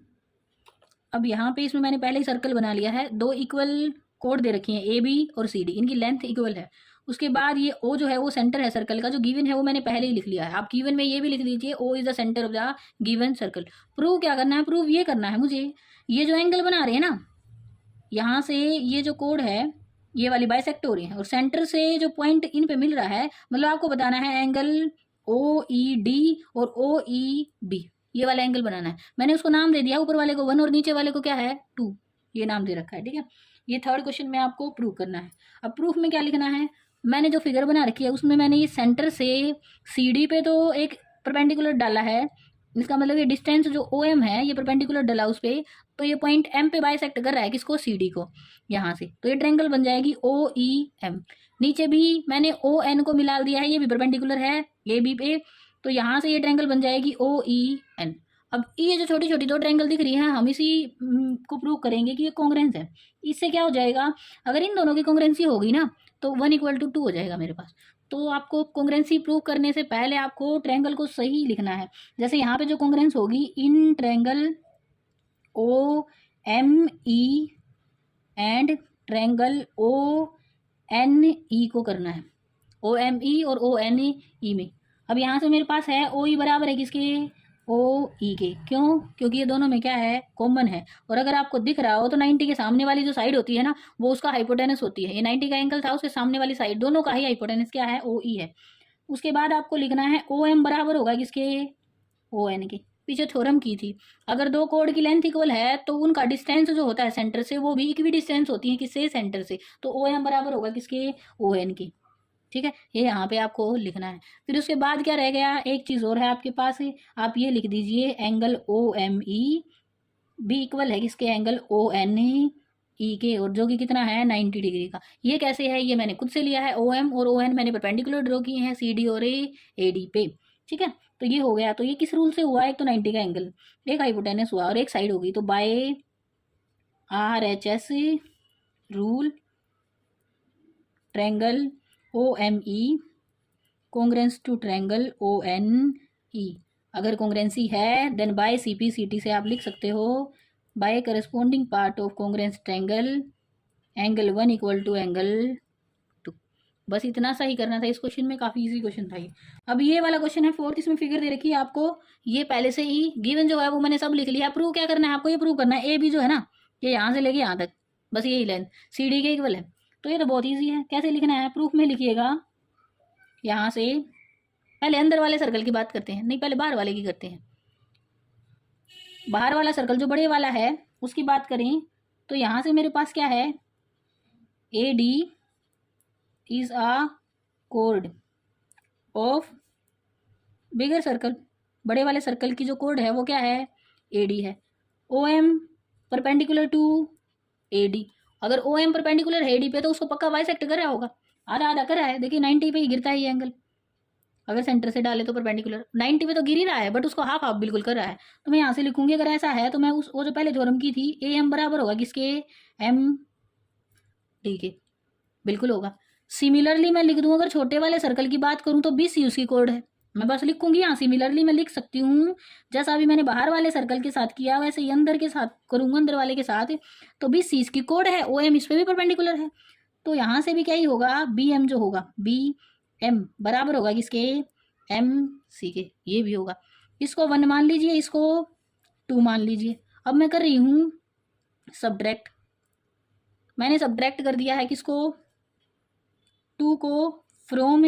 अब यहाँ पे इसमें मैंने पहले ही सर्कल बना लिया है, दो इक्वल कोड दे रखी हैं ए बी और सी डी, इनकी लेंथ इक्वल है। उसके बाद ये ओ जो है वो सेंटर है सर्कल का, जो गिवन है वो मैंने पहले ही लिख लिया है। आप गिवन में ये भी लिख दीजिए, O is the centre of the given circle. Prove क्या करना है, प्रूव ये करना है मुझे, ये जो एंगल बना रहे हैं ना यहाँ से ये जो कोड है ये वाली बाइसेक्ट हो रही है और सेंटर से जो पॉइंट इन पे मिल रहा है, मतलब आपको बताना है एंगल ओ ई डी और ओ ई बी, ये वाला एंगल बनाना है। मैंने उसको नाम दे दिया, ऊपर वाले को 1 और नीचे वाले को क्या है 2, ये नाम दे रखा है। ठीक है, ये थर्ड क्वेश्चन में आपको प्रूव करना है। अब प्रूफ में क्या लिखना है, मैंने जो फिगर बना रखी है उसमें मैंने ये सेंटर से सी डी पे तो एक परपेंडिकुलर डाला है, इसका मतलब ये डिस्टेंस जो ओ एम है ये परपेंडिकुलर डला उस पर, तो ये पॉइंट एम पे बाइसेक्ट कर रहा है किसको, सी डी को यहाँ से, तो ये ट्रायंगल बन जाएगी ओ ई एम। नीचे भी मैंने ओ एन को मिला दिया है, ये भी परपेंडिकुलर है ए बी पे, तो यहाँ से ये ट्रायंगल बन जाएगी ओ ई एन। अब ये जो छोटी छोटी 2 ट्रायंगल दिख रही हैं हम इसी को प्रूव करेंगे कि ये कॉन्ग्रेंस है। इससे क्या हो जाएगा, अगर इन दोनों की कॉन्ग्रेंसी होगी ना तो 1 = 2 हो जाएगा मेरे पास। तो आपको कॉन्ग्रेंसी प्रूव करने से पहले आपको ट्रायंगल को सही लिखना है। जैसे यहाँ पे जो कॉन्ग्रेंस होगी इन triangle O M E and triangle O N E को करना है, ओ एम ई और ओ एन ई में। अब यहाँ से मेरे पास है ओ ई बराबर है किसके, ओ ई के, क्यों, क्योंकि ये दोनों में क्या है कॉमन है। और अगर आपको दिख रहा हो तो 90 के सामने वाली जो साइड होती है ना वो उसका हाइपोटेनस होती है, ये 90 का एंगल था उसके सामने वाली साइड, दोनों का ही हाइपोटेनस क्या है ओ ई है। उसके बाद आपको लिखना है ओ एम बराबर होगा किसके, ओ एन के। पीछे थ्योरम की थी, अगर 2 कोड की लेंथ इक्वल है तो उनका डिस्टेंस जो होता है सेंटर से वो भी इक्वी डिस्टेंस होती है किससे, सेंटर से, तो ओ एम बराबर होगा किसके, ओ एन के। ठीक है, ये यहाँ पे आपको लिखना है। फिर उसके बाद क्या रह गया, एक चीज़ और है आपके पास, आप ये लिख दीजिए एंगल ओ एम ई भी इक्वल है किसके, एंगल ओ एन ई के, और जो कि कितना है 90 डिग्री का। ये कैसे है, ये मैंने खुद से लिया है, ओ एम और ओ एन मैंने परपेंडिकुलर ड्रॉ किए हैं सी डी और ए डी पे। ठीक है, तो ये हो गया। तो ये किस रूल से हुआ, एक तो 90 का एंगल, एक हाइपोटेनस हुआ और एक साइड होगी, तो by R H S rule triangle O M E congruence to triangle O N E. अगर कॉन्ग्रेंसी है then by C P C T से आप लिख सकते हो by corresponding part of congruence triangle angle 1 = angle 2। बस इतना सा ही करना था इस क्वेश्चन में, काफ़ी इजी क्वेश्चन था ये। अब ये वाला क्वेश्चन है 4th, इसमें फिगर दे रखी है आपको, ये पहले से ही गिवन जो है वो मैंने सब लिख लिया। प्रूव क्या करना है आपको, ये प्रूव करना है ए बी जो है ना ये यहाँ से लेके यहाँ तक बस यही लेंथ सी डी के इक्वल है। तो ये तो बहुत ईजी है, कैसे लिखना है, प्रूफ में लिखिएगा यहाँ से, पहले अंदर वाले सर्कल की बात करते हैं, नहीं पहले बाहर वाले की करते हैं। बाहर वाला सर्कल जो बड़े वाला है उसकी बात करें तो यहाँ से मेरे पास क्या है, A D is a code of bigger circle, बड़े वाले सर्कल की जो कोड है वो क्या है, ए डी है। O M perpendicular to A D, अगर ओ एम परपेंडिकुलर है ए डी पे तो उसको पक्का बाइसेक्ट कर रहा होगा, आधा आधा कर रहा है। देखिए 90 पे ही गिरता है ये एंगल, अगर सेंटर से डाले तो परपेंडिकुलर 90 पे तो गिर ही रहा है बट उसको हाफ हाफ बिल्कुल कर रहा है। तो मैं यहाँ से लिखूंगी अगर ऐसा है तो मैं उस वो जो पहले थ्योरम की थी ए एम बराबर होगा किसके, एम डी के, बिल्कुल होगा। सिमिलरली मैं लिख दूँ, अगर छोटे वाले सर्कल की बात करूँ तो 20 उसकी कोड है, मैं बस लिखूंगी यहाँ सिमिलरली मैं लिख सकती हूँ। जैसा अभी मैंने बाहर वाले सर्कल के साथ किया वैसे ही अंदर के साथ करूँगा, अंदर वाले के साथ। तो 20 इसकी कोड है, ओ एम इस पर भी परपेंडिकुलर है, तो यहाँ से भी क्या ही होगा, बी एम जो होगा बी एम बराबर होगा किसके, एम सी के, ये भी होगा। इसको 1 मान लीजिए, इसको 2 मान लीजिए। अब मैं कर रही हूँ सब्ट्रैक्ट, मैंने सब्ट्रैक्ट कर दिया है किसको, 2 को फ्रॉम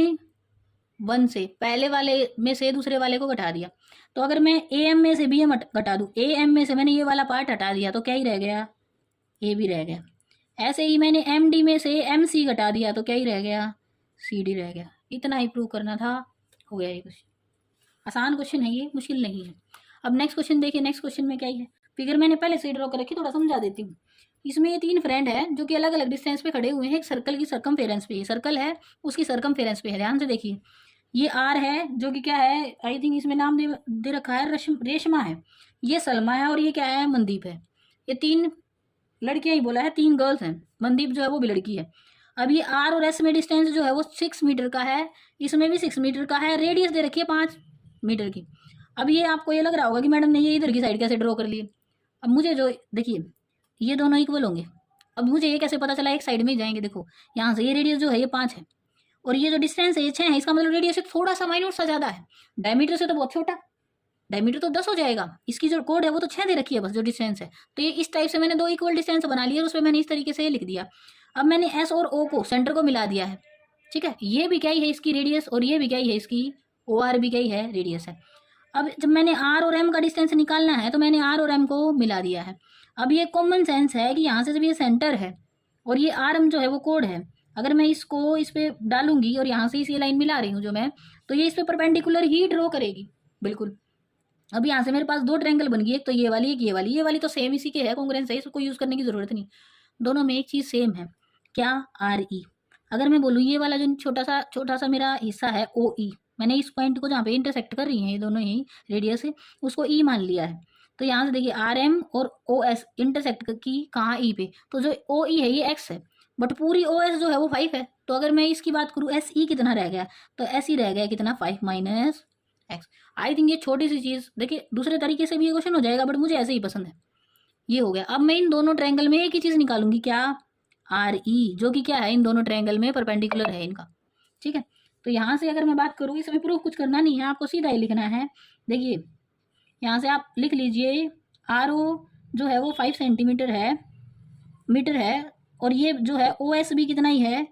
1 से, पहले वाले में से दूसरे वाले को घटा दिया। तो अगर मैं ए एम में से बी एम घटा दूँ, ए एम में से मैंने ये वाला पार्ट हटा दिया तो क्या ही रह गया, ए भी रह गया। ऐसे ही मैंने एम डी में से एम सी घटा दिया तो क्या ही रह गया, सी डी रह गया। इतना ही प्रूव करना था, हो गया ये क्वेश्चन। आसान क्वेश्चन है ये, मुश्किल नहीं है। अब नेक्स्ट क्वेश्चन देखिए, नेक्स्ट क्वेश्चन में क्या है, फिगर मैंने पहले से ड्रॉ कर रखी, थोड़ा समझा देती हूँ। इसमें ये 3 फ्रेंड है जो कि अलग अलग डिस्टेंस पे खड़े हुए हैं, एक सर्कल की सरकमफेरेंस पे, ये सर्कल है उसकी सरकमफेरेंस पे है, ध्यान से देखिए। ये आर है जो कि क्या है, आई थिंक इसमें नाम दे रखा है रेशमा है, ये सलमा है और ये क्या है, मनदीप है। ये 3 लड़कियां ही बोला है, 3 गर्ल्स हैं, मनदीप जो है वो भी लड़की है। अब ये आर और एस में डिस्टेंस जो है वो 6 मीटर का है, इसमें भी 6 मीटर का है, रेडियस दे रखी है 5 मीटर की। अब ये आपको ये लग रहा होगा कि मैडम ने ये इधर की साइड कैसे ड्रॉ कर ली। अब मुझे जो देखिए ये दोनों इक्वल होंगे, अब मुझे ये कैसे पता चला, एक साइड में ही जाएंगे। देखो यहाँ से ये रेडियस जो है ये 5 है और ये जो डिस्टेंस है ये 6 है, इसका मतलब रेडियस से थोड़ा सा माइन्यूट सा ज़्यादा है, डायमीटर से तो बहुत छोटा। डायमीटर तो 10 हो जाएगा, इसकी जो कोड है वो तो 6 दे रखी है बस, जो डिस्टेंस है। तो ये इस टाइप से मैंने 2 इक्वल डिस्टेंस बना लिया और उसमें मैंने इस तरीके से लिख दिया। अब मैंने एस और ओ को सेंटर को मिला दिया है, ठीक है। ये भी क्या ही है इसकी रेडियस, और ये भी क्या ही है इसकी ओ आर भी क्या ही है रेडियस है। अब जब मैंने आर और एम का डिस्टेंस निकालना है तो मैंने आर और एम को मिला दिया है। अब ये कॉमन सेंस है कि यहाँ से जब ये सेंटर है और ये आर एम जो है वो कोड है, अगर मैं इसको इस पर डालूंगी और यहाँ से इस ये लाइन मिला रही हूँ जो मैं, तो ये इस पर परपेंडिकुलर ही ड्रॉ करेगी बिल्कुल। अब यहाँ से मेरे पास 2 ट्रायंगल बन गई, एक तो ये वाली, एक ये वाली। ये वाली तो सेम इसी के है, कॉन्ग्रुएंस है, इसको यूज़ करने की ज़रूरत नहीं। दोनों में एक चीज़ सेम है, क्या, आर ई। अगर मैं बोलूँ ये वाला जो छोटा सा मेरा हिस्सा है ओ ई, मैंने इस पॉइंट को जहाँ पे इंटरसेक्ट कर रही हैं ये दोनों ही रेडियस है उसको ई मान लिया है। तो यहाँ से देखिए आर एम और ओ एस इंटरसेक्ट की कहाँ ई पे, तो जो ओ ई है ये एक्स है, बट पूरी ओ एस जो है वो 5 है। तो अगर मैं इसकी बात करूँ एस ई कितना रह गया, तो एस ई रह गया कितना, 5 माइनस एक्स। आई थिंक ये छोटी सी चीज़, देखिए दूसरे तरीके से भी ये क्वेश्चन हो जाएगा बट मुझे ऐसे ही पसंद है। ये हो गया। अब मैं इन दोनों ट्रायंगल में एक ही चीज़ निकालूंगी, क्या, आर ई, जो कि क्या है इन दोनों ट्रायंगल में परपेंडिकुलर है इनका, ठीक है। तो यहाँ से अगर मैं बात करूँ, इसमें प्रूफ कुछ करना नहीं है, आपको सीधा ही लिखना है। देखिए यहाँ से आप लिख लीजिए आर ओ जो है वो 5 सेंटीमीटर है, मीटर है, और ये जो है ओ एस भी कितना ही है,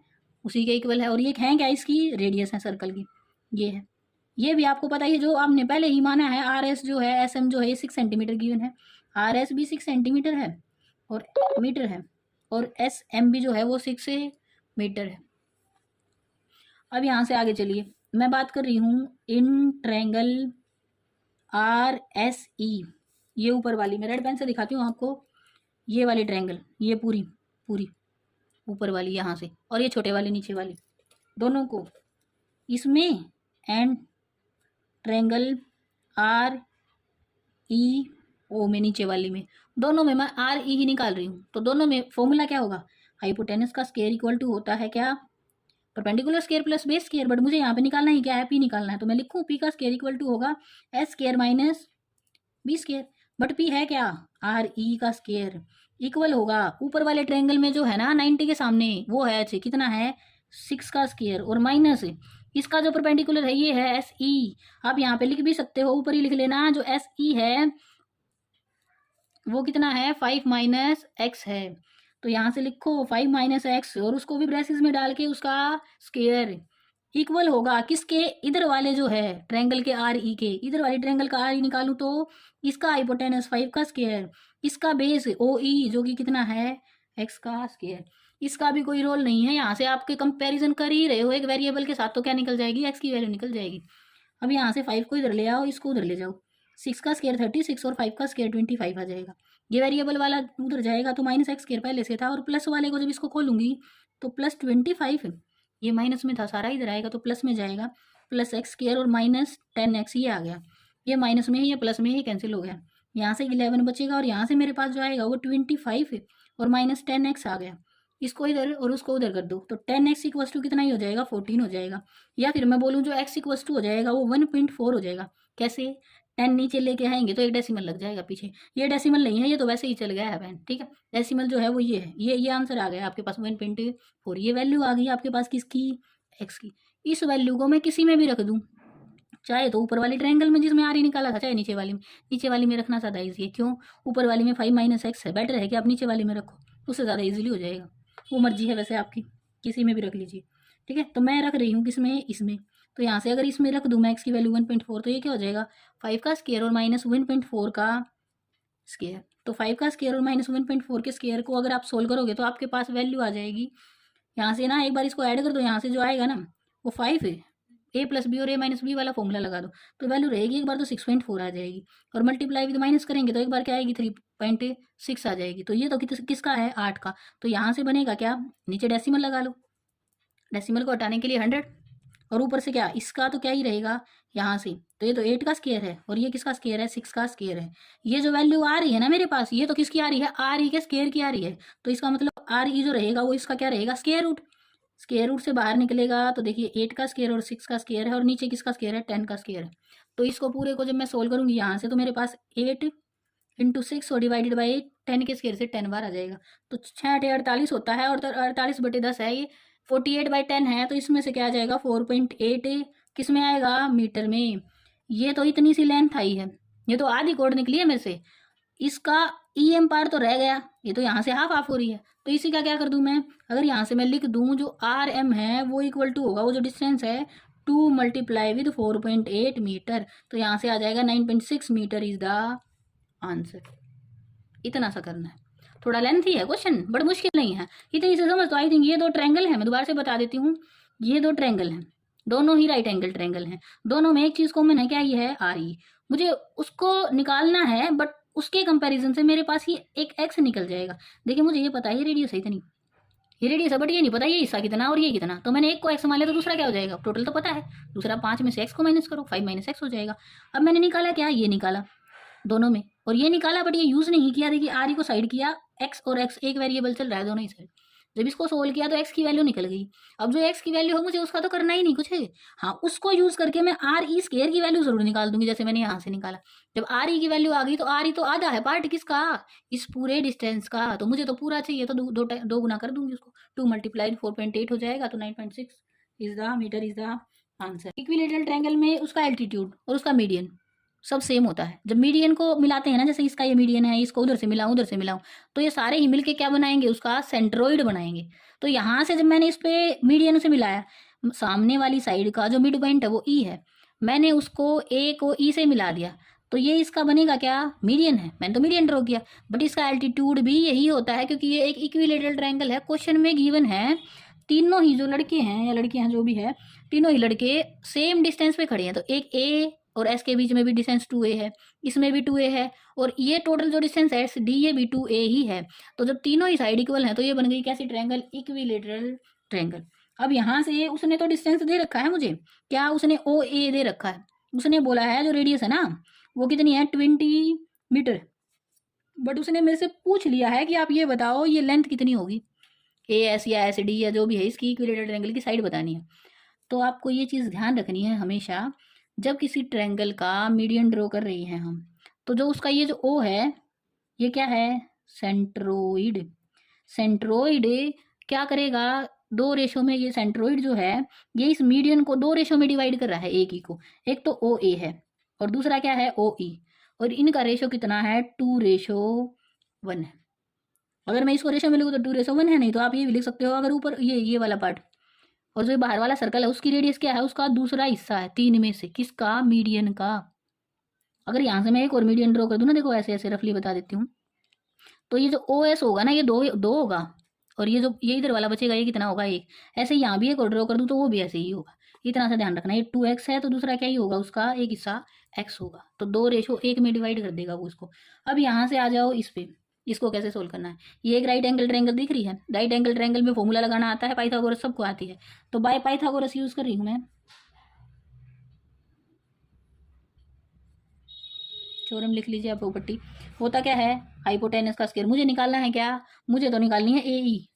उसी के इक्वल है। और ये है क्या, इसकी रेडियस है सर्कल की, ये है। ये भी आपको पता ही, जो आपने पहले ही माना है, आर एस जो है, एस एम जो है 6 सेंटीमीटर गिवन है, आर एस भी 6 सेंटीमीटर है और मीटर है, और एस एम भी जो है वो 6 मीटर है। अब यहाँ से आगे चलिए, मैं बात कर रही हूँ in triangle R S E, ये ऊपर वाली, मैं रेड पेन से दिखाती हूँ आपको, ये वाली ट्रायंगल, ये पूरी पूरी ऊपर वाली यहाँ से, और ये छोटे वाली नीचे वाली, दोनों को इसमें एंड ट्रायंगल आर ई ओ में नीचे वाली में, दोनों में मैं आर ई ही निकाल रही हूँ। तो दोनों में फॉर्मूला क्या होगा, हाइपोटेनस का स्क्वायर इक्वल टू होता है क्या, perpendicular square plus base square. But मुझे यहाँ पे निकालना ही क्या है, पी निकालना है, तो मैं लिखूँ पी का स्क्वायर इक्वल टू होगा S square minus B square. But P है क्या, आर ई का स्क्वायर, इक्वल होगा ऊपर वाले ट्रायंगल में जो है ना 90 के सामने, वो है कितना है 6 का स्क्वायर, और माइनस इसका जो परपेंडिकुलर है ये है एस ई। आप यहाँ पे लिख भी सकते हो, ऊपर ही लिख लेना, जो एस ई है वो कितना है 5 माइनस एक्स है। तो यहाँ से लिखो 5 माइनस एक्स, और उसको भी ब्रेसेस में डाल के उसका स्क्वायर इक्वल होगा किसके, इधर वाले जो है ट्रायंगल के आर ई के, इधर वाले ट्रायंगल का आर ई निकालूं तो इसका हाइपोटेनस 5 का स्क्वायर, इसका बेस ओ ई जो कि कितना है एक्स का स्क्वायर। इसका भी कोई रोल नहीं है, यहाँ से आपके कंपैरिजन कर ही रहे हो एक वेरिएबल के साथ, तो क्या निकल जाएगी, एक्स की वैल्यू निकल जाएगी। अब यहाँ से 5 को इधर ले आओ, इसको उधर ले जाओ, 6 का स्क्वायर 36 और 5 का स्क्वायर 25 आ जाएगा। ये वेरिएबल वाला उधर जाएगा तो माइनस एक्स स्क्वायर पहले से था, और प्लस वाले को जब इसको खोलूंगी तो प्लस 25, ये माइनस में था सारा, इधर आएगा तो प्लस में जाएगा, प्लस एक्स स्क्वायर और माइनस 10x, ये आ गया, ये माइनस में है, ये प्लस में ही कैंसिल हो गया। यहाँ से 11 बचेगा, और यहाँ से मेरे पास जो आएगा वो 25 और माइनस 10x आ गया। इसको इधर और उसको उधर कर दो तो 10x इक्वस टू कितना ही हो जाएगा, 14 हो जाएगा। या फिर मैं बोलूँ जो x इक्वस टू हो जाएगा वो 1.4 हो जाएगा। कैसे, 10 नीचे लेके आएंगे तो एक डेसिमल लग जाएगा पीछे, ये डेसिमल नहीं है, ये तो वैसे ही चल गया है बहन, ठीक है। डेसिमल जो है वो ये है, ये आंसर आ गया आपके पास 1.4, ये वैल्यू आ गई आपके पास किसकी, एक्स की। इस वैल्यू को मैं किसी में भी रख दूँ, चाहे तो ऊपर वाली ट्रायंगल में जिसमें आर ही निकाला था, चाहे नीचे वाली में रखना ज़्यादा ईजी है। क्यों, ऊपर वाली में 5 माइनस एक्स है, बेटर है कि आप नीचे वाली में रखो, उससे ज़्यादा ईजिली हो जाएगा। वो मर्जी है वैसे आपकी, किसी में भी रख लीजिए, ठीक है। तो मैं रख रही हूँ किसमें, इसमें। तो यहाँ से अगर इसमें रख दूँ मैं एक्स की वैल्यू 1.4, तो ये क्या हो जाएगा 5 का स्क्वायर और माइनस 1.4 का स्क्वायर। तो 5 का स्क्वायर और माइनस 1.4 के स्क्वायर को अगर आप सोल्व करोगे तो आपके पास वैल्यू आ जाएगी, यहाँ से ना एक बार इसको ऐड कर दो, यहाँ से जो आएगा ना वो 5 है, ए प्लस बी और ए माइनस बी वाला फॉर्मूला लगा दो तो वैल्यू रहेगी एक बार तो 6.4 आ जाएगी, और मल्टीप्लाई विद माइनस करेंगे तो एक बार क्या आएगी 3.6 आ जाएगी। तो ये तो किसका है 8 का। तो यहाँ से बनेगा क्या, नीचे डेसिमल लगा लो, डेसिमल को हटाने के लिए 100, और ऊपर से क्या इसका तो क्या ही रहेगा यहाँ से, तो ये तो 8 का स्क्वायर है और ये किसका स्क्वायर है 6 का स्क्वायर है। ये जो वैल्यू आ रही है ना मेरे पास, ये तो किसकी आ रही है, आर ई के स्क्वायर की आ रही है। तो इसका मतलब आर ई जो रहेगा वो इसका क्या रहेगा स्क्वायर रूट, स्क्वायर रूट से बाहर निकलेगा तो देखिए 8 का स्क्वायर और 6 का स्क्वायर है, और नीचे किसका स्क्वायर है 10 का स्क्वायर है। तो इसको पूरे को जब मैं सोल्व करूंगी यहाँ से तो मेरे पास 8 इंटू 6 और डिवाइडेड बाई 10 के स्क्वायर से 10 बार आ जाएगा। तो 6 48 होता है, और 48/10 है, ये 48/10 है, तो इसमें से क्या आ जाएगा 4.8 किस में आएगा मीटर में। ये तो इतनी सी लेंथ आई है, ये तो आधी कोड निकली है मेरे से। इसका ई एम पार्ट तो रह गया, ये तो यहाँ से हाफ हाफ हो रही है। तो इसी का क्या कर दूँ मैं, अगर यहाँ से मैं लिख दूँ जो आर एम है वो इक्वल टू होगा वो जो डिस्टेंस है 2 मल्टीप्लाई विद 4.8 मीटर, तो यहाँ से आ जाएगा 9.6 मीटर इज द आंसर। इतना सा करना है। थोड़ा लेंथी है क्वेश्चन, बट मुश्किल नहीं है, इतनी से समझ। तो आई थिंक ये दो ट्रायंगल है, मैं दोबारा से बता देती हूँ, ये दो ट्रायंगल हैं, दोनों ही राइट एंगल ट्रायंगल हैं, दोनों में एक चीज़ कॉमन है, क्या ये है आर ई। मुझे उसको निकालना है, बट उसके कंपैरिजन से मेरे पास ये एक एक्स निकल जाएगा। देखिए मुझे ये पता है ये रेडियस है इतनी, ये रेडियस है, बट ये नहीं पता ये हिस्सा कितना और ये कितना। तो मैंने एक को एक्स मान लिया तो दूसरा क्या हो जाएगा, टोटल तो पता है, दूसरा 5 में से एक्स को माइनस करो, 5 माइनस एक्स हो जाएगा। अब मैंने निकाला क्या, ये निकाला दोनों में, और ये निकाला बट ये यूज नहीं किया। देखिए आर ई को साइड किया, एक्स और एक्स एक वेरिएबल चल रहा है दोनों ही साइड। जब इसको सोल्व किया तो एक्स की वैल्यू निकल गई। अब जो एक्स की वैल्यू है मुझे उसका तो करना ही नहीं कुछ है, हाँ उसको यूज करके मैं आर ई स्केयर की वैल्यू जरूर निकाल दूंगी, जैसे मैंने यहाँ से निकाला। जब आर ई की वैल्यू आ गई तो आर ई तो आधा है पार्ट किसका, इस पूरे डिस्टेंस का, तो मुझे तो पूरा चाहिए, तो दो गुना कर दूंगी उसको, 2 मल्टीप्लाइड 4.8 हो जाएगा, तो 9.6 is the metre is the answer. Equilateral triangle में उसका एल्टीट्यूड और उसका मीडियन सब सेम होता है। जब मीडियन को मिलाते हैं ना, जैसे इसका ये मीडियन है, इसको उधर से मिलाऊं उधर से मिलाऊं, तो ये सारे ही मिलके क्या बनाएंगे, उसका सेंट्रोइड बनाएंगे। तो यहाँ से जब मैंने इस पे मीडियन से मिलाया, सामने वाली साइड का जो मिड पॉइंट है वो ई है, मैंने उसको ए को ई से मिला दिया, तो ये इसका बनेगा क्या, मीडियन है। मैंने तो मीडियन ड्रॉ किया, बट इसका एल्टीट्यूड भी यही होता है, क्योंकि ये एक इक्विलेटरल ट्रायंगल है। क्वेश्चन में गिवन है तीनों ही जो लड़के हैं या लड़कियां जो भी है, तीनों ही लड़के सेम डिस्टेंस पे खड़े हैं, तो एक ए और एस के बीच में भी डिस्टेंस 2a है, इसमें भी 2a है, और ये टोटल जो डिस्टेंस है एस डी ये भी 2a ही है। तो जब तीनों ही साइड इक्वल हैं तो ये बन गई कैसी ट्रायंगल, इक्विलेटरल ट्रायंगल। अब यहाँ से उसने तो डिस्टेंस दे रखा है मुझे, क्या उसने ओ ए दे रखा है, उसने बोला है जो रेडियस है ना वो कितनी है 20 मीटर, बट उसने मेरे से पूछ लिया है कि आप ये बताओ ये लेंथ कितनी होगी, ए एस या एस डी या जो भी है इसकी इक्विलेटरल ट्रायंगल की साइड बतानी है। तो आपको ये चीज़ ध्यान रखनी है हमेशा, जब किसी ट्रायंगल का मीडियन ड्रॉ कर रही हैं हम, तो जो उसका ये जो ओ है ये क्या है, सेंट्रोइड। सेंट्रोइड क्या करेगा, दो रेशो में ये सेंट्रोइड जो है ये इस मीडियन को दो रेशो में डिवाइड कर रहा है, एक ही को, एक तो ओ ए है और दूसरा क्या है ओ ई, और इनका रेशो कितना है 2:1 है। अगर मैं इसको रेशो में लिखूँ तो 2:1 है, नहीं तो आप ये भी लिख सकते हो, अगर ऊपर ये वाला पार्ट और जो बाहर वाला सर्कल है उसकी रेडियस क्या है, उसका दूसरा हिस्सा है 3 में से, किसका, मीडियन का। अगर यहाँ से मैं एक और मीडियन ड्रॉ कर दूँ ना, देखो ऐसे ऐसे रफली बता देती हूँ, तो ये जो ओ एस होगा ना ये दो दो होगा, और ये जो ये इधर वाला बचेगा ये कितना होगा, एक। ऐसे यहाँ भी एक और ड्रॉ कर दूँ तो वो भी ऐसे ही होगा। इतना सा ध्यान रखना, ये 2x है तो दूसरा क्या ही होगा, उसका एक हिस्सा x होगा, तो 2:1 में डिवाइड कर देगा वो इसको। अब यहाँ से आ जाओ इस पे, इसको कैसे सोल्व करना है। ये एक राइट एंगल ट्रायंगल दिख रही है, राइट एंगल ट्रायंगल में फॉर्मूला लगाना आता है, पाइथागोरस सबको आती है, तो बाय पाइथागोरस यूज कर रही हूँ मैं। थ्योरम लिख लीजिए आप, प्रॉपर्टी होता क्या है, हाइपोटेनस का स्क्वायर मुझे निकालना है, क्या मुझे तो निकालनी है ए ई,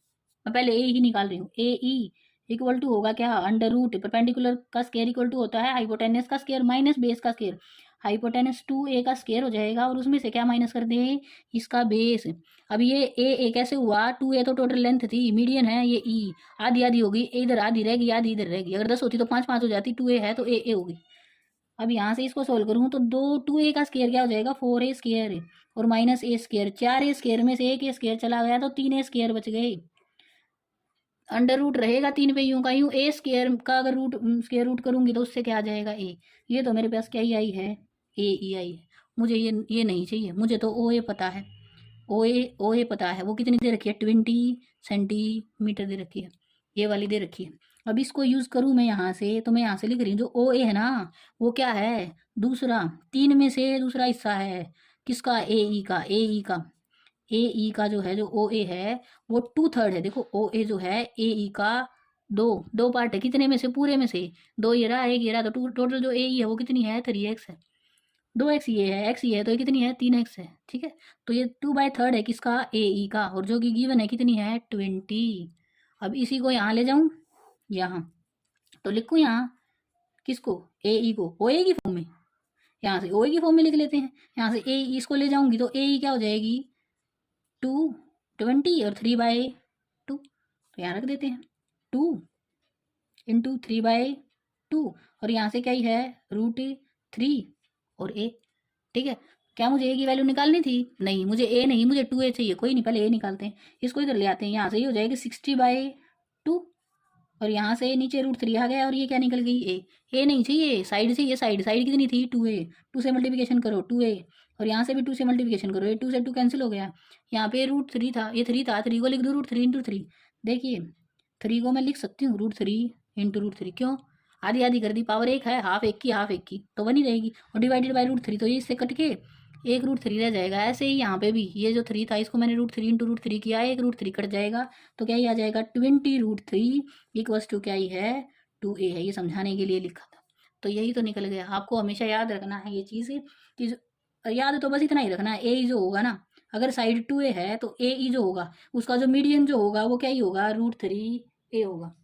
मैं पहले ए ही निकाल रही हूँ। ए ई इक्वल टू होगा क्या, अंडर रूट परपेंडिकुलर का स्क्वायर इक्वल टू होता है हाइपोटेनस का स्क्वायर माइनस बेस का स्क्वायर, हाइपोटेनस 2a का स्क्वायर हो जाएगा, और उसमें से क्या माइनस कर दे, इसका बेस। अब ये ए कैसे हुआ, 2a तो टोटल लेंथ थी, मीडियन है ये ई, आधी आधी होगी, इधर आधी रहेगी आधी इधर रहेगी, अगर 10 होती तो 5 5 हो जाती, 2a है तो ए होगी। अब यहाँ से इसको सोल्व करूँ तो 2a का स्क्वायर क्या हो जाएगा, 4a स्क्वायर और माइनस ए स्क्वायर, 4a स्क्वायर में से एक ए स्क्वायर चला गया तो 3a स्क्वायर बच गए। अंडर रूट रहेगा 3 पे यूं का यूं, ए स्क्वायर का अगर रूट स्क्वायर रूट करूंगी तो उससे क्या आ जाएगा ए। ये तो मेरे पास क्या ही आई है, ए ई आई है। मुझे ये नहीं चाहिए, मुझे तो ओ ए पता है, ओ ए पता है, वो कितनी दे रखी है 20 सेंटीमीटर दे रखी है, ये वाली दे रखी है। अब इसको यूज़ करूँ मैं यहाँ से, तो मैं यहाँ से लिख रही हूँ जो ओ ए है ना वो क्या है, दूसरा 3 में से दूसरा हिस्सा है, किसका, ए ई का, ए ई का, ए ई का जो है, जो ओ ए है वो 2/3 है। देखो ओ ए जो है ए ई का दो दो पार्ट है, कितने में से, पूरे में से, दो ये रहा एक ये रहा, तो टोटल जो ए ई है वो कितनी है 3x है, 2x ये है, x ये है, तो ये कितनी है 3x है, ठीक है। तो ये 2/3 है किसका, ए ई का, और जो कि गिवन है कितनी है 20। अब इसी को यहाँ ले जाऊँ, यहाँ तो लिखूँ यहाँ किसको, ए ई को ओ ए की फॉर्म में, यहाँ से ओ ए की फॉर्म में लिख लेते हैं, यहाँ से ए ई इसको ले जाऊंगी तो ए ई क्या हो जाएगी 220 और 3/2, तो यहाँ रख देते हैं 2 इंटू 3/2, और यहाँ से क्या ही है √3 और ए, ठीक है। क्या मुझे ए की वैल्यू निकालनी थी? नहीं, मुझे ए नहीं, मुझे 2a चाहिए। कोई नहीं, पहले ए निकालते हैं। इसको इधर ले आते हैं, यहाँ से ही हो जाएगी 60/2, और यहाँ से नीचे √3 आ गया, और ये क्या निकल गई? ए नहीं चाहिए, साइड से, ये साइड साइड कितनी थी? 2a। 2 से मल्टीप्लिकेशन करो 2a, और यहाँ से भी 2 से मल्टीप्लिकेशन करो, ये 2 से 2 कैंसिल हो गया। यहाँ पे √3 था, ये 3 था, 3 को लिख दो √3 × 3। देखिए 3 को मैं लिख सकती हूँ √3 × √3। क्यों? आधी आधी कर दी, पावर एक है, हाफ एक की, हाफ एक की तो बनी रहेगी, और डिवाइडेड बाई √3, तो ये इससे कट के एक √3 रह जाएगा। ऐसे ही यहाँ पे भी ये जो 3 था, इसको मैंने √3 × √3 किया, एक √3 कट जाएगा, तो क्या ही आ जाएगा? 20√3 इक्वल्स टू क्या ही है? 2a है। ये समझाने के लिए लिखा था, तो यही तो निकल गया। आपको हमेशा याद रखना है ये चीज़ कि याद तो बस इतना ही रखना है, ए जो होगा ना, अगर साइड 2a है तो ए ई जो होगा उसका जो मीडियन जो होगा वो क्या ही होगा? √3a होगा।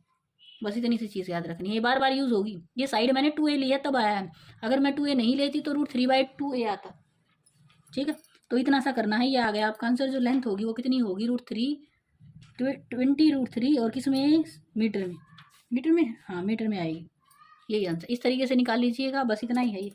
बस इतनी सी चीज़ याद रखनी है, ये बार बार यूज़ होगी। ये साइड मैंने 2a लिया तब आया है, अगर मैं 2a नहीं लेती तो √3/2a आता। ठीक है, तो इतना सा करना है, ये आ गया आपका आंसर। जो लेंथ होगी वो कितनी होगी? √3, 20√3, और किस में? मीटर में। मीटर में, हाँ मीटर में आएगी। यही आंसर, इस तरीके से निकाल लीजिएगा, बस इतना ही है ये।